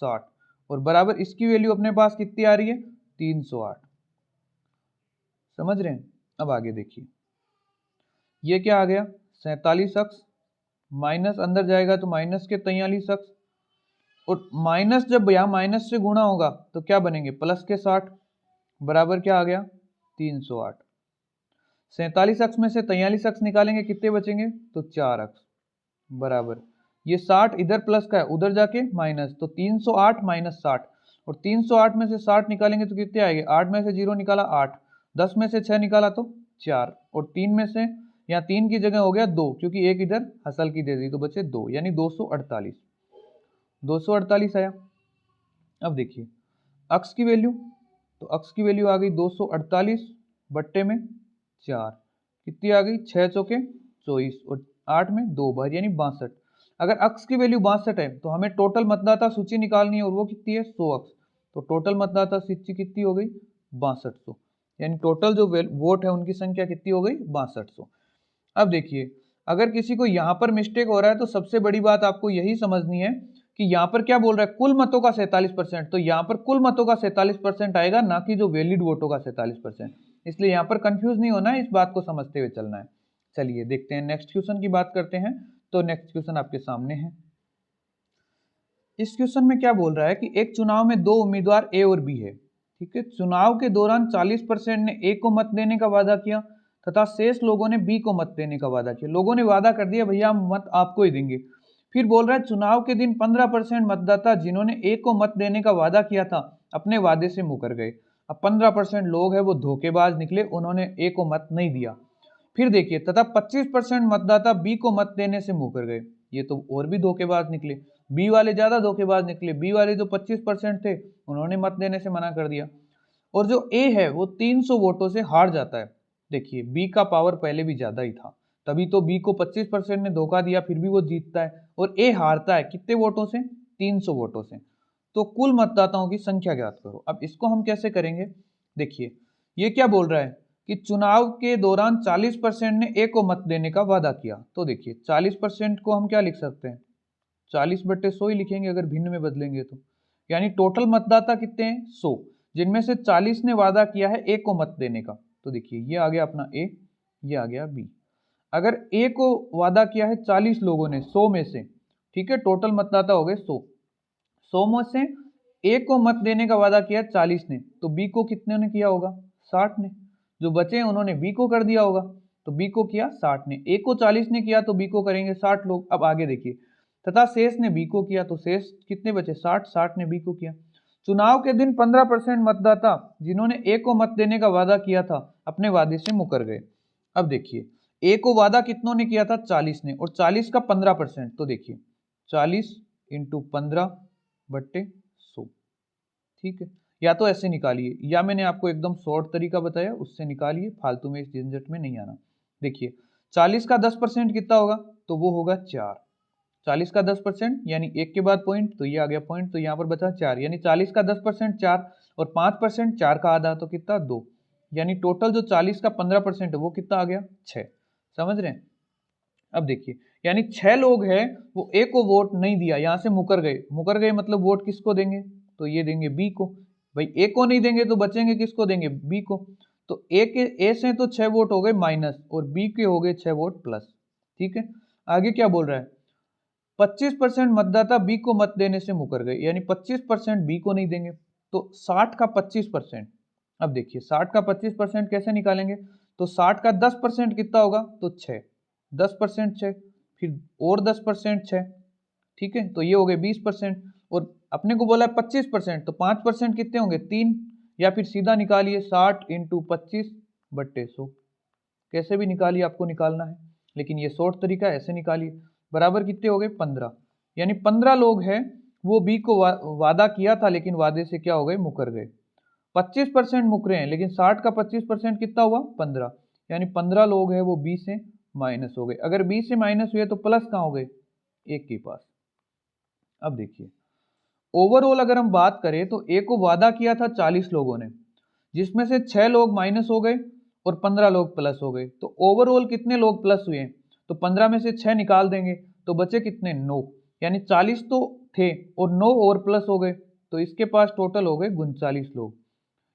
A: 60, और बराबर इसकी वैल्यू अपने पास कितनी आ रही है? 308। समझ रहे हैं? अब आगे देखिए, ये क्या आ गया? 47 अक्ष माइनस, अंदर जाएगा तो माइनस के 43 अक्ष, और माइनस जब यहां माइनस से गुणा होगा तो क्या बनेंगे? प्लस के 60, बराबर क्या आ गया? 308। 47 अक्ष में से 43 अक्ष निकालेंगे, कितने बचेंगे? तो 4 अक्ष, बराबर ये 60 इधर प्लस का है, उधर जाके माइनस, तो 308 माइनस 60, और 308 में से 60 निकालेंगे तो कितने आएंगे? 8 में से 0 निकाला 8, 10 में से 6 निकाला तो 4, और 3 में से, यहाँ 3 की जगह हो गया 2, क्योंकि एक इधर हसल की दे दी तो बचे 2, यानी 248। 248 आया। अब देखिए अक्ष की वैल्यू, तो अक्ष की वैल्यू आ गई 248 बट्टे में 4, कितनी आ गई? 6 चौके 24, और 8 में 2 बार, यानी 62। अगर अक्ष की वैल्यू 62 है तो हमें टोटल मतदाता सूची निकालनी है, और वो कितनी है? 100 अक्ष। तो टोटल मतदाता सूची कितनी हो गई? 6200। यानी टोटल जो वोट है उनकी संख्या कितनी हो गई? 6200। अब देखिए अगर किसी को यहाँ पर मिस्टेक हो रहा है तो सबसे बड़ी बात आपको यही समझनी है कि यहाँ पर क्या बोल रहा है? कुल मतों का 47%। तो यहाँ पर कुल मतों का 47% आएगा, ना कि जो वैलिड वोटों का 47%। इसलिए यहाँ पर कंफ्यूज नहीं होना है, इस बात को समझते हुए चलना है। चलिए देखते हैं नेक्स्ट क्वेश्चन की बात करते हैं। तो नेक्स्ट क्वेश्चन आपके सामने है। इस क्वेश्चन में क्या बोल रहा है कि एक चुनाव में दो उम्मीदवार ए और बी है, ठीक है। चुनाव के दौरान 40% ने ए को मत देने का वादा किया तथा शेष लोगों ने बी को मत देने का वादा किया। लोगों ने वादा कर दिया भैया हम मत आपको ही देंगे। फिर बोल रहा है चुनाव के दिन 15% मतदाता जिन्होंने ए को मत देने का वादा किया था अपने वादे से मुकर गए। अब 15% लोग हैं वो धोखेबाज निकले, उन्होंने ए को मत नहीं दिया। फिर देखिए तथा 25% मतदाता बी को मत देने से मुकर गए। ये तो और भी धोखेबाज निकले, बी वाले ज्यादा धोखेबाज निकले। बी वाले जो 25% थे उन्होंने मत देने से मना कर दिया। और जो ए है वो 300 वोटों से हार जाता है। देखिए बी का पावर पहले भी ज्यादा ही था, तभी तो बी को 25% ने धोखा दिया, फिर भी वो जीतता है। और ए हारता है कितने वोटों से? 300 वोटों से। तो कुल मतदाताओं की संख्या ज्ञात करो। अब इसको हम कैसे करेंगे? देखिए ये क्या बोल रहा है कि चुनाव के दौरान 40% ने ए को मत देने का वादा किया। तो देखिए 40% को हम क्या लिख सकते हैं? 40/100 ही लिखेंगे अगर भिन्न में बदलेंगे तो। यानी टोटल मतदाता कितने हैं? 100, जिनमें से 40 ने वादा किया है ए को मत देने का। तो देखिए ये आ गया अपना ए, ये आ गया बी। अगर ए को वादा किया है 40 लोगों ने 100 में से, ठीक है, टोटल मतदाता हो गए 100। 100 में से ए को मत देने का वादा किया 40 ने, तो बी को कितने ने किया होगा? 60 ने। जो बचे हैं उन्होंने बी को कर दिया होगा, तो बी को किया 60 ने। ए को 40 ने किया तो बी को करेंगे 60 लोग। अब आगे देखिए, तथा शेष ने बी को किया, तो शेष कितने बचे? 60। 60 ने बी को किया। चुनाव के दिन 15% मतदाता जिन्होंने ए को मत देने का वादा किया था अपने वादे से मुकर गए। अब देखिए, ए को वादा कितनों ने किया था? 40 ने, और 40 का 15%, तो देखिए 40 इंटू 15/100। ठीक है, या तो ऐसे निकालिए, या मैंने आपको एकदम शॉर्ट तरीका बताया उससे निकालिए, फालतू में इस झंझट में नहीं आना। देखिए 40 का 10% कितना होगा? तो वो होगा 4। 40 का 10% यानी एक के बाद पॉइंट, तो ये आ गया पॉइंट, तो यहाँ पर बचा 4, यानी 40 का 10% 4, और 5% 4 का आधा, तो कितना? 2। यानी टोटल जो 40 का 15% है वो कितना आ गया? 6। समझ रहे हैं? अब देखिए, यानी 6 लोग हैं, वो ए को वोट नहीं दिया, यहां से मुकर गए। मुकर गए मतलब वोट किसको देंगे? तो ये देंगे बी को। भाई ए को नहीं देंगे तो बचेंगे किसको देंगे? बी को। तो ए से तो 6 वोट हो गए माइनस, और बी के हो गए 6 वोट प्लस। ठीक है, आगे क्या बोल रहा है? 25% मतदाता बी को मत देने से मुकर गए, यानी 25% बी को नहीं देंगे। तो 60 का 25%, अब देखिए 60 का 25% कैसे निकालेंगे? तो 60 का 10% कितना होगा? तो 6। 10% 6, फिर और 10% 6। ठीक है, तो ये हो गए 20%, और अपने को बोला है 25%, तो 5% कितने होंगे? 3। या फिर सीधा निकालिए 60 इंटू 25/100। कैसे भी निकालिए, आपको निकालना है, लेकिन ये शॉर्ट तरीका है, ऐसे निकालिए। बराबर कितने हो गए? 15। यानी 15 लोग हैं, वो बी को वादा किया था, लेकिन वादे से क्या हो गए? मुकर गए। 25% मुकरे हैं, लेकिन 60 का 25% कितना हुआ? 15। यानी 15 लोग हैं वो बी से माइनस हो गए। अगर बी से माइनस हुए तो प्लस कहाँ हो गए? एक के पास। अब देखिए, ओवरऑल अगर हम बात करें तो ए को वादा किया था 40 लोगों ने, जिसमें से 6 लोग माइनस हो गए और 15 लोग प्लस हो गए। तो ओवरऑल कितने लोग प्लस हुए? तो 15 में से 6 निकाल देंगे तो बचे कितने? 9। यानी 40 तो थे और 9 और प्लस हो गए, तो इसके पास टोटल हो गए 39 लोग।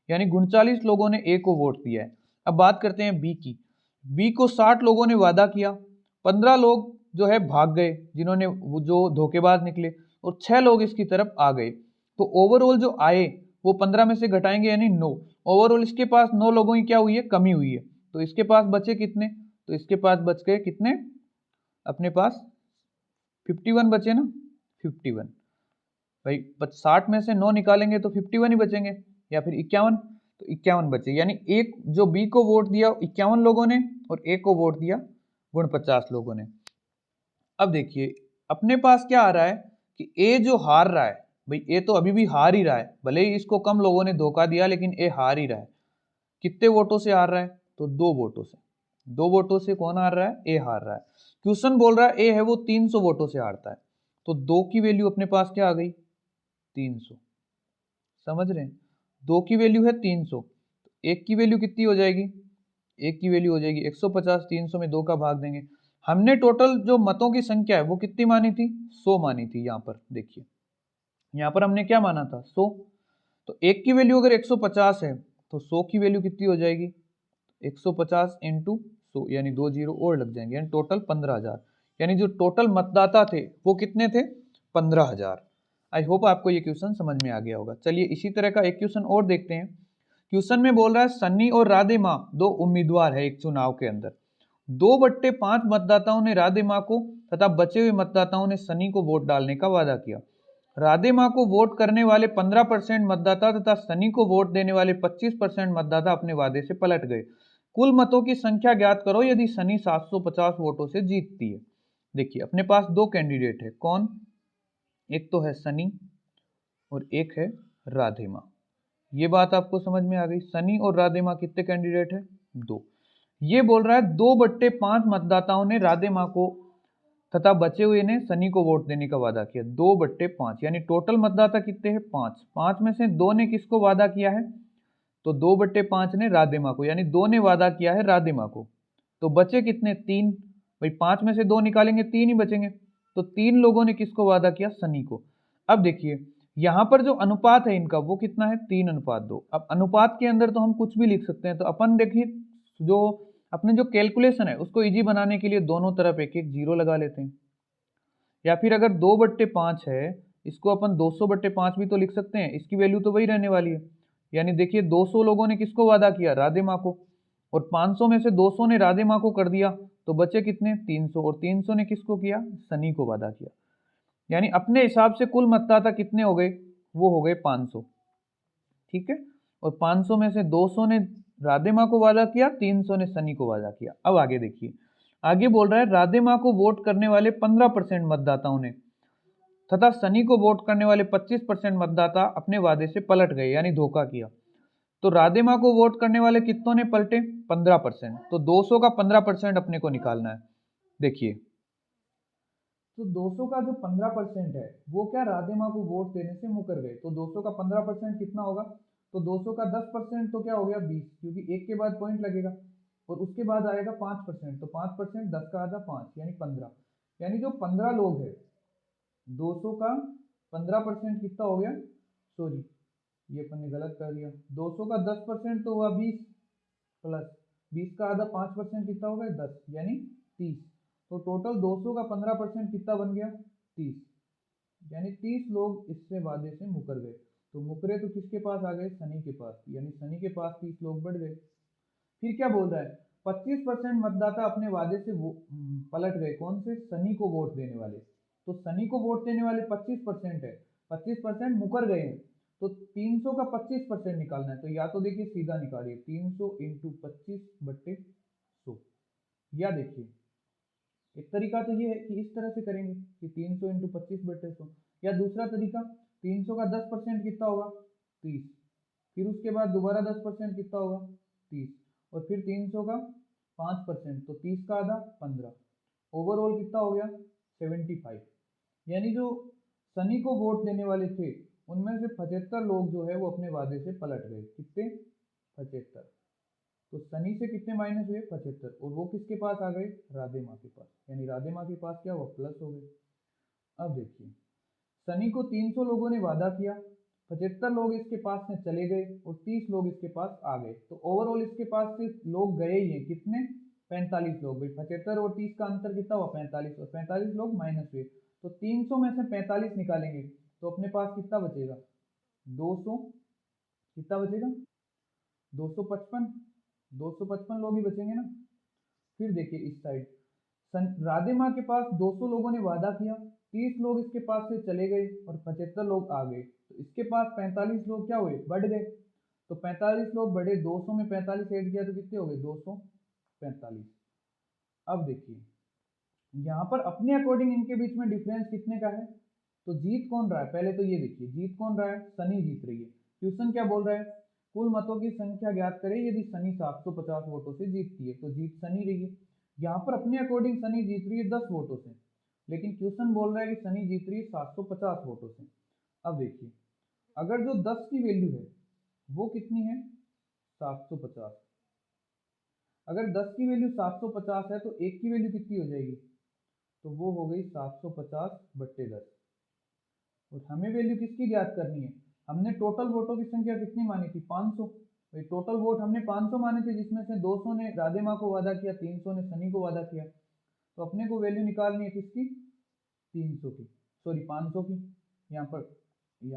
A: यानी 39 लोगों ने ए को वोट दिया है। अब बात करते हैं बी की। बी को 60 लोगों ने वादा किया, 15 लोग जो है भाग गए, जिन्होंने जो धोखेबाज निकले, और 6 लोग इसकी तरफ आ गए। तो ओवरऑल जो आए वो 15 में से घटाएंगे, यानी 9। ओवरऑल इसके पास 9 लोगों की क्या हुई है? कमी हुई है। तो इसके पास बचे कितने? तो इसके पास बच गए कितने? अपने पास 51 बचे ना, 51। भाई 60 में से 9 निकालेंगे तो 51 ही बचेंगे, या फिर 51। तो 51 बचे, यानी एक जो बी को वोट दिया 51 लोगों ने, और ए को वोट दिया 49 लोगों ने। अब देखिए, अपने पास क्या आ रहा है कि ए जो हार रहा है, भाई ए तो अभी भी हार ही रहा है, भले ही इसको कम लोगों ने धोखा दिया, लेकिन ए हार ही रहा है। कितने वोटों से हार रहा है? तो 2 वोटों से। 2 वोटों से कौन हार रहा है? ए हार रहा है। क्वेश्चन बोल रहा है ए है वो 300 वोटों से हारता है, तो 2 की वैल्यू अपने पास क्या आ गई? 300। समझ रहे हैं? 2 की वैल्यू है 300, एक की वैल्यू कितनी हो जाएगी? एक की वैल्यू हो जाएगी 150। 300 में 2 का भाग देंगे। हमने टोटल जो मतों की संख्या है वो कितनी मानी थी? 100 मानी थी। यहाँ पर देखिए, यहाँ पर हमने क्या माना था? 100। तो एक की वैल्यू अगर 150 है तो 100 की वैल्यू कितनी हो जाएगी? 150 इंटू 100, यानी 2 जीरो और लग जाएंगे, यानी टोटल 15,000। यानी जो टोटल मतदाता थे वो कितने थे? 15,000। आई होप आपको ये क्वेश्चन समझ में आ गया होगा। चलिए इसी तरह का एक क्वेश्चन और देखते हैं। क्वेश्चन में बोल रहा है सन्नी और राधे माँ 2 उम्मीदवार है एक चुनाव के अंदर। 2/5 मतदाताओं ने राधे माँ को तथा बचे हुए मतदाताओं ने सनी को वोट डालने का वादा किया। राधे माँ को वोट करने वाले 15% मतदाता तथा सनी को वोट देने वाले 25% मतदाता अपने वादे से पलट गए। कुल मतों की संख्या ज्ञात करो यदि सनी 750 वोटों से जीतती है। देखिए, अपने पास 2 कैंडिडेट है। कौन? एक तो है सनी और एक है राधे माँ। ये बात आपको समझ में आ गई? सनी और राधे माँ कितने कैंडिडेट है? 2। ये बोल रहा है 2/5 मतदाताओं ने राधे माँ को तथा बचे हुए ने सनी को वोट देने का वादा किया। 2/5, यानी टोटल मतदाता कितने हैं? 5। 5 में से 2 ने किसको वादा किया है? तो 2/5 ने राधे माँ को, यानी 2 ने वादा किया है राधे माँ को। तो बचे कितने? 3। भाई 5 में से 2 निकालेंगे 3 ही बचेंगे। तो 3 लोगों ने किसको वादा किया? सनी को। अब देखिए, यहां पर जो अनुपात है इनका वो कितना है? 3:2। अब अनुपात के अंदर तो हम कुछ भी लिख सकते हैं, तो अपन देखिए जो अपने जो कैलकुलेशन है उसको इजी बनाने के लिए दोनों तरफ एक एक जीरो लगा लेते हैं। या फिर अगर 2/5 है, इसको अपन 200/5 भी तो लिख सकते हैं, इसकी वैल्यू तो वही रहने वाली है। यानी देखिए 200 लोगों ने किसको वादा किया, राधे माँ को, और 500 में से 200 ने राधे माँ को कर दिया, तो बचे कितने, 300, और 300 ने किसको किया, सनी को वादा किया। यानी अपने हिसाब से कुल मतदाता कितने हो गए, वो हो गए 500। ठीक है, और 500 में से 200 ने राधे माँ को वादा किया, 300 ने सनी को वादा किया। अब आगे देखिए, आगे बोल रहा है राधे माँ को वोट करने वाले 15% मतदाताओं ने तथा सनी को वोट करने वाले 25% मतदाता अपने वादे से पलट गए, यानी धोखा किया। तो राधे माँ को वोट करने वाले कितनों ने पलटे, 15%। तो 200 का 15% अपने को निकालना है। देखिए, तो 200 का जो 15% है वो क्या, राधे माँ को वोट देने से मुकर गए। तो 200 का 15% कितना होगा, तो 200 का 10% तो क्या हो गया, 20, क्योंकि एक के बाद पॉइंट लगेगा, और उसके बाद आएगा 5%, तो 5%, 10 का आधा 5, यानी 15। यानी जो 15 लोग हैं, 200 का 15% कितना हो गया, सॉरी ये अपन ने गलत कर दिया, 200 का 10% तो हुआ 20, प्लस 20 का आधा 5% कितना हो गया, 10, यानी 30। तो टोटल 200 का 15% कितना बन गया, 30। यानी 30 लोग इससे वादे से मुकर गए। तो मुकरे तो किसके पास आ गए, सनी के पास, यानी सनी के पास 30 लोग बढ़ गए। फिर क्या बोल रहा है, 25% मतदाता अपने वादे से पलट गए, कौन से, सनी को वोट देने वाले। तो सनी को वोट देने वाले 25% है, 25% मुकर गए हैं, तो 300 का 25% निकालना है। तो या तो देखिए सीधा निकालिए, 300 इंटू 25/100, या देखिए एक तरीका तो ये है कि इस तरह से करेंगे कि 300 इंटू 25/100, या दूसरा तरीका 300 का 10% कितना होगा, 30, फिर उसके बाद दोबारा 10% कितना होगा, 30, और फिर 300 का 5%, तो 30 का आधा 15, ओवरऑल कितना हो गया, 75। यानी जो सनी को वोट देने वाले थे उनमें से 75 लोग जो है वो अपने वादे से पलट गए, कितने, 75। तो सनी से कितने माइनस हुए, 75, और वो किसके पास आ गए, राधे माँ के पास, यानी राधे माँ के पास क्या हुआ, प्लस हो गए। अब देखिए, सनी को 300 लोगों ने वादा किया, 75 लोग इसके पास से चले गए और 30 लोग इसके पास आ गए। तो ओवरऑल इसके पास से लोग गए ही हैं कितने, 45 लोग। भाई 75 और 30 का अंतर कितना हुआ, 45, और 45 लोग माइनस हुए। तो 300 में से 45 निकालेंगे तो अपने पास कितना बचेगा, 200, कितना बचेगा, 255, 255 लोग ही बचेंगे ना। फिर देखिए इस साइड, राधे माँ के पास 200 लोगों ने वादा किया, 30 लोग इसके पास से चले गए और 75 लोग आ गए। तो इसके पास 45 लोग क्या हुए, बढ़ गए। तो 45 लोग बढ़े, 200 में 45 ऐड किया तो कितने हो गए, 245। अब देखिए यहाँ पर अपने अकॉर्डिंग इनके बीच में डिफरेंस कितने का है, तो जीत कौन रहा है, पहले तो ये देखिए जीत कौन रहा है, सनी जीत रही है। क्वेश्चन क्या बोल रहा है, कुल मतों की संख्या ज्ञात करें यदि सनी 750 वोटों से जीतती है, तो जीत सनी रही है। यहाँ पर अपने अकॉर्डिंग सनी जीत रही है 10 वोटों से, लेकिन क्वेश्चन बोल रहा है कि सनी जीत रही है 750 वोटों से। अब देखिए, अगर जो 10 की वैल्यू है वो कितनी है, 750, अगर 10 की वैल्यू 750 है तो एक की वैल्यू कितनी हो जाएगी, तो वो हो गई 750/10। और हमें वैल्यू किसकी ज्ञात करनी है, हमने टोटल वोटों की संख्या कितनी मानी थी, 500। भाई टोटल वोट हमने 500 माने थे, जिसमें से 200 ने राधे माँ को वादा किया, 300 ने सनी को वादा किया। तो अपने को वैल्यू निकालनी है किसकी, 300 की, सॉरी 500 की। यहाँ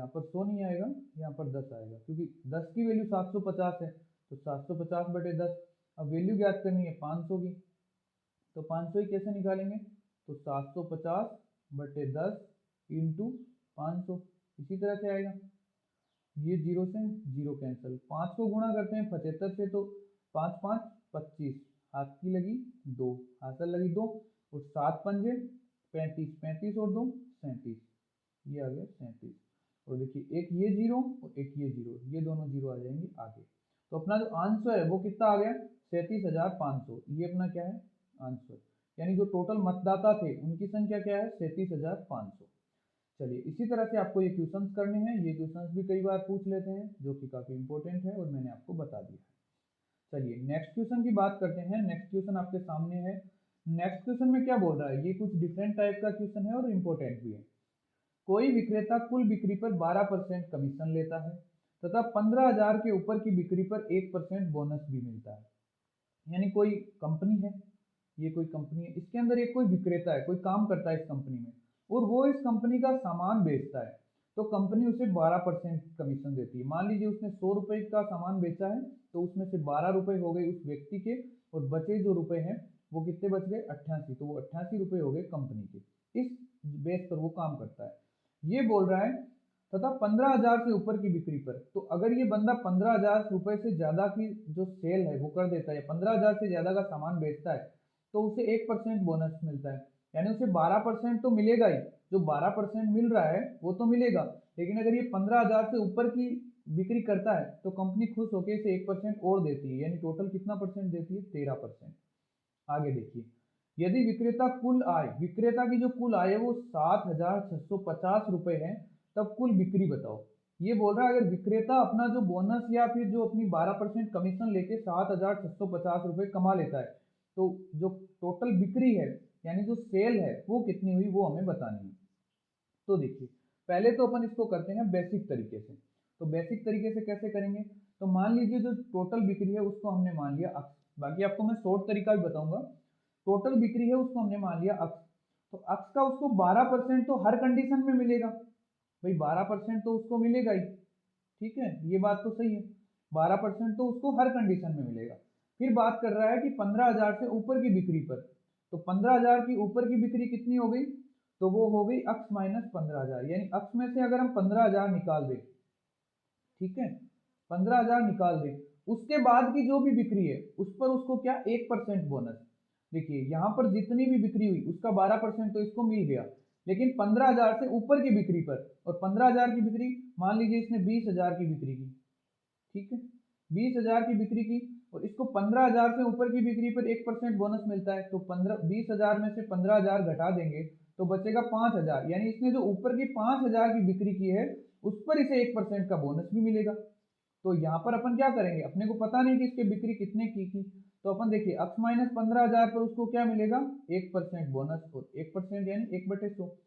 A: पर 100 नहीं आएगा, यहाँ पर 10 आएगा, क्योंकि 10 की वैल्यू 750 है, तो 750/10। अब वैल्यू ज्ञात करनी है 500 की, तो 500 ही कैसे निकालेंगे, तो 750/10 इंटू 500, इसी तरह से आएगा। ये जीरो से जीरो कैंसिल, 5 को गुणा करते हैं 75 से, तो 5 5 25, हाथ की लगी 2, हाथ लगी 2, और 7 पंजे 35, 35 और 2 37, ये आ गया 37। और देखिए एक ये जीरो और एक ये जीरो, ये दोनों जीरो आ जाएंगे आगे। तो अपना जो आंसर है वो कितना आ गया, 37,500। ये अपना क्या है, आंसर। यानी जो टोटल मतदाता थे उनकी संख्या क्या है, 37,500। चलिए इसी तरह से आपको ये क्वेश्चंस करने हैं, ये क्वेश्चंस भी कई बार पूछ लेते हैं, जो कि काफी इंपॉर्टेंट है और मैंने आपको बता दिया है। चलिए नेक्स्ट क्वेश्चन की बात करते हैं। नेक्स्ट क्वेश्चन आपके सामने है। नेक्स्ट क्वेश्चन में क्या बोल रहा है, ये कुछ डिफरेंट टाइप का क्वेश्चन है और इम्पोर्टेंट भी है। कोई विक्रेता कुल बिक्री पर 12% कमीशन लेता है तथा 15,000 के ऊपर की बिक्री पर 1% बोनस भी मिलता है। यानी कोई कंपनी है, ये कोई कंपनी है, इसके अंदर एक कोई विक्रेता है, कोई काम करता है इस कंपनी में, और वो इस कंपनी का सामान बेचता है, तो कंपनी उसे 12% कमीशन देती है। मान लीजिए उसने 100 रुपये का सामान बेचा है, तो उसमें से 12 रुपये हो गए उस व्यक्ति के, और बचे जो रुपए हैं वो कितने बच गए, 88, तो वो 88 रुपये हो गए कंपनी के। इस बेस पर वो काम करता है। ये बोल रहा है तथा 15,000 से ऊपर की बिक्री पर, तो अगर ये बंदा 15,000 रुपये से ज़्यादा की जो सेल है वो कर देता है, 15,000 से ज़्यादा का सामान बेचता है, तो उसे 1% बोनस मिलता है। यानी उसे 12% तो मिलेगा ही, जो 12% मिल रहा है वो तो मिलेगा, लेकिन अगर ये 15,000 से ऊपर की बिक्री करता है तो कंपनी खुश होकर इसे 1% और देती है, यानी टोटल कितना परसेंट देती है, 13%। आगे देखिए, यदि विक्रेता की जो कुल आय है वो 7,650 रुपये है, तब कुल बिक्री बताओ। ये बोल रहा है अगर विक्रेता अपना जो बोनस या फिर जो अपनी 12% कमीशन लेके 7,650 रुपये कमा लेता है, तो जो टोटल बिक्री है यानी जो सेल है वो कितनी हुई वो हमें बतानी है। तो देखिए, पहले तो अपन इसको करते हैं बेसिक तरीके से। तो बेसिक तरीके से कैसे करेंगे, तो मान लीजिए जो टोटल बिक्री है उसको हमने मान लिया अक्स, बाकी आपको मैं शॉर्ट तरीका भी बताऊंगा। टोटल बिक्री है उसको हमने मान लिया अक्स, तो अक्स का उसको 12% तो हर कंडीशन में मिलेगा, भाई 12% तो उसको मिलेगा ही, ठीक है, ये बात तो सही है, 12% तो उसको हर कंडीशन में मिलेगा। फिर बात कर रहा है कि 15,000 से ऊपर की बिक्री पर, तो 15,000 की ऊपर की बिक्री कितनी हो गई, तो वो हो गई अक्स माइनस 15,000, यानी अक्स में से अगर हम 15,000 निकाल दें, ठीक है, 15,000 निकाल दें, उसके बाद की जो भी बिक्री है उस पर उसको क्या 1% बोनस। देखिए यहाँ पर जितनी भी बिक्री हुई उसका 12% तो इसको मिल गया, लेकिन 15,000 से ऊपर की बिक्री पर, और 15,000 की बिक्री, मान लीजिए इसने 20,000 की बिक्री की, ठीक है, 20,000 की बिक्री की, और इसको 15,000 से ऊपर की बिक्री पर 1% बोनस मिलता है, तो 20,000 में से 15,000 घटा देंगे तो बचेगा 5,000, यानी इसने जो ऊपर की 5,000 की बिक्री की है उस पर इसे 1% का बोनस भी मिलेगा। तो यहाँ पर अपन क्या करेंगे, अपने को पता नहीं कि इसके बिक्री कितने की थी, तो अपन देखिए अक्स माइनस 15,000 पर उसको क्या मिलेगा, 1% बोनस, और 1% यानी 1/100,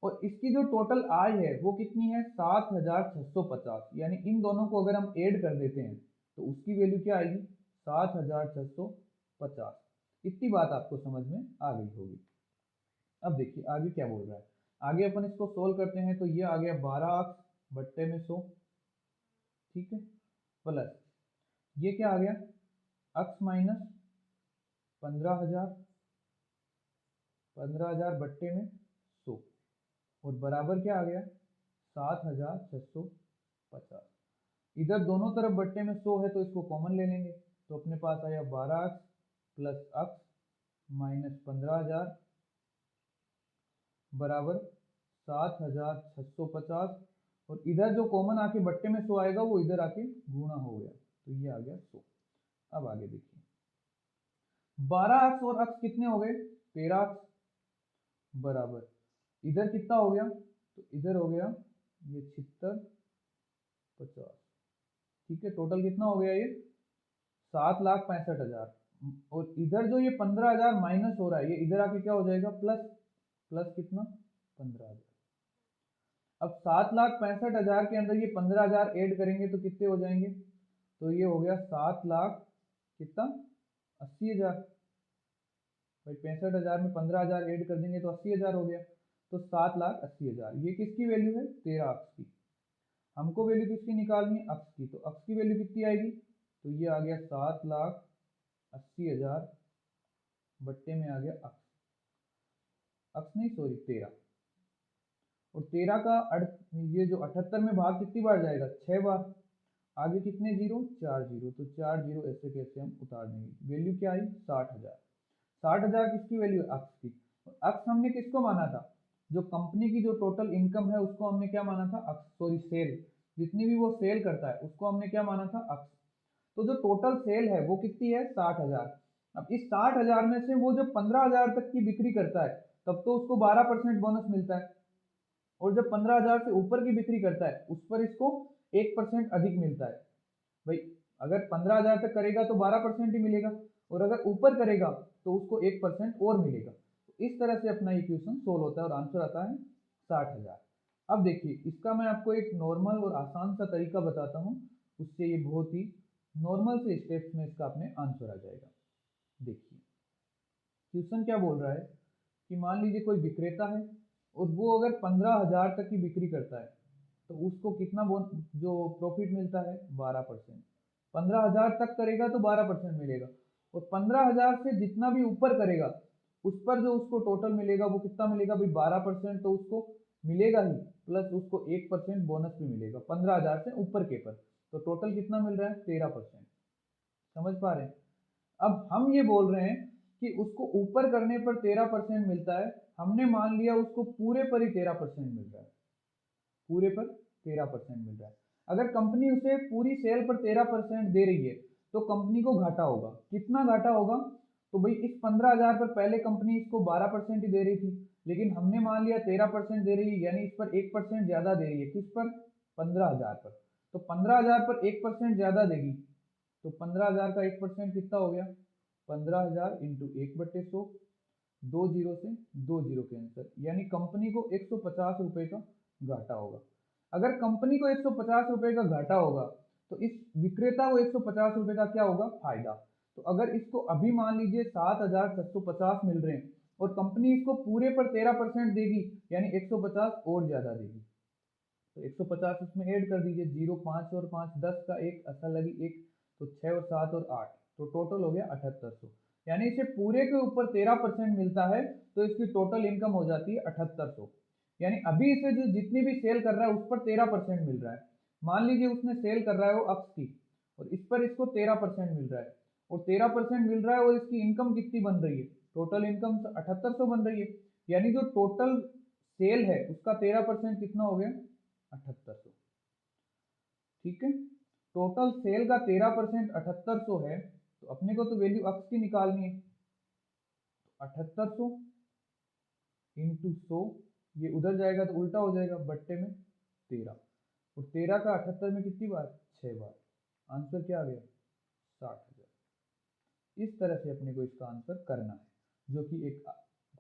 A: और इसकी जो टोटल आय है वो कितनी है, 7,650, यानी इन दोनों को अगर हम ऐड कर देते हैं तो उसकी वैल्यू क्या आएगी, 7,650। इतनी बात आपको समझ में आ गई होगी। अब देखिए आगे क्या बोल रहा है, आगे अपन इसको सोल्व करते हैं, तो ये आ गया 12 अक्स बट्टे में 100, ठीक है, प्लस ये क्या आ गया, अक्स माइनस 15,000, 15,000 बट्टे में 100, और बराबर क्या आ गया, 7,650। इधर दोनों तरफ बट्टे में 100 है तो इसको कॉमन ले लेंगे, तो अपने पास आया 12 अक्स प्लस अक्स माइनस 15,000 बराबर 7,650, और इधर जो कॉमन आके बट्टे में 100 आएगा वो इधर आके गुणा हो गया, तो ये आ गया 100। अब आगे देखिए, 12 अक्स और अक्स कितने हो गए, 13 अक्स, बराबर इधर कितना हो गया, तो इधर हो गया ये 76, 50, ठीक है, टोटल कितना हो गया ये 7,65,000, और इधर जो ये 15,000 माइनस हो रहा है ये इधर आके क्या हो जाएगा, प्लस, प्लस कितना 15,000। अब 7,65,000 के अंदर ये 15,000 ऐड करेंगे तो कितने हो जाएंगे, तो ये हो गया 7 लाख कितना 80,000, भाई 65,000 में 15,000 ऐड कर देंगे तो 80,000 हो गया, तो 7,80,000। ये किसकी वैल्यू है, 13 अक्स की। हमको वैल्यू किसकी निकालनी है, अक्स की, तो अक्स की वैल्यू कितनी आएगी, तो ये आ गया 7,80,000 बट्टे में आ गया अक्स, अक्स नहीं सॉरी 13, और 13 का ये जो 78 में भाग कितनी बार जाएगा, 6 बार, आगे कितने जीरो, 4 जीरो, तो 4 जीरो ऐसे कैसे हम उतार देंगे, वैल्यू क्या आई 60,000। 60,000 किसकी वैल्यू है, अक्स की, और अक्स हमने किसको माना था, जो कंपनी की जो टोटल इनकम है उसको हमने क्या माना था, अक्स सॉरी सेल, जितनी भी वो सेल करता है उसको हमने क्या माना था, अक्स। तो जो टोटल सेल है वो कितनी है, 60,000। अब इस 60,000 में से वो जब 15,000 तक की बिक्री करता है तब तो उसको 12% बोनस मिलता है, और जब 15,000 से ऊपर की बिक्री करता है उस पर इसको 1% अधिक मिलता है। भाई अगर 15,000 तक करेगा तो 12% ही मिलेगा, और अगर ऊपर करेगा तो उसको 1% और मिलेगा। तो इस तरह से अपना इक्वेशन सोल्व होता है और आंसर आता है 60,000। अब देखिए इसका मैं आपको एक नॉर्मल और आसान सा तरीका बताता हूँ, उससे ये बहुत ही नॉर्मल से स्टेप्स में इसका अपने आंसर आ जाएगा। देखिए क्वेश्चन क्या बोल रहा है कि मान लीजिए कोई विक्रेता है, और वो अगर 15,000 तक की बिक्री करता है तो उसको कितना जो प्रॉफिट मिलता है 12%। 15,000 तक करेगा तो 12% मिलेगा, और 15,000 से जितना भी ऊपर करेगा उस पर जो उसको टोटल मिलेगा वो कितना मिलेगा भाई 12%, तो उसको मिलेगा ही, प्लस उसको 1% बोनस भी मिलेगा 15,000 से ऊपर के पर। तो टोटल कितना मिल रहा है 13%। समझ पा रहे हैं? अब हम ये बोल रहे हैं कि उसको ऊपर करने पर 13% मिलता है, हमने मान लिया उसको पूरे पर ही 13% मिल रहा है, पूरे पर 13% मिल रहा है। अगर कंपनी उसे पूरी सेल पर 13% दे रही है तो कंपनी को घाटा होगा। कितना घाटा होगा? तो भाई इस 15,000 पर पहले कंपनी इसको 12% ही दे रही थी, लेकिन हमने मान लिया 13% दे रही है, यानी इस पर 1% ज्यादा दे रही है। किस पर? 15,000 पर। तो 15,000 पर 1% ज्यादा देगी, तो 15,000 का 1% कितना हो गया? 15,000 इंटू 1/100, 2 जीरो से 2 जीरो कैंसर, यानी कंपनी को 150 रुपए का घाटा होगा। अगर कंपनी को 150 रुपए का घाटा होगा तो इस विक्रेता को 150 रुपए का क्या होगा? फायदा। तो अगर इसको अभी मान लीजिए 7,650 मिल रहे हैं और कंपनी इसको पूरे पर 13% देगी, यानी 150 और ज्यादा देगी, तो 150 इसमें ऐड कर दीजिए, 0 5 और 5 10 का एक असल लगी एक, तो 6 और 7 और 8, तो टोटल हो गया 7800। यानी इसे पूरे के ऊपर 13% मिलता है तो इसकी टोटल इनकम हो जाती है 7800। यानी अभी इसे जो जितनी भी सेल कर रहा है उस पर 13% मिल रहा है। मान लीजिए उसने सेल कर रहा है वो अक्स की, और इस पर इसको 13% मिल रहा है, और 13% मिल रहा है, और इसकी इनकम कितनी बन रही है? टोटल इनकम 7800 बन रही है। यानी जो टोटल सेल है उसका 13% कितना हो गया? 7800। ठीक है, टोटल सेल का 13% 7800 है, तो अपने को तो वैल्यू अक्स की निकालनी है। 7800 इंटू 100, ये उधर जाएगा तो उल्टा हो जाएगा, बट्टे में 13, और 13 का 78 में कितनी बार? 6 बार। आंसर क्या आ गया? 60,000। इस तरह से अपने को इसका आंसर करना है, जो कि एक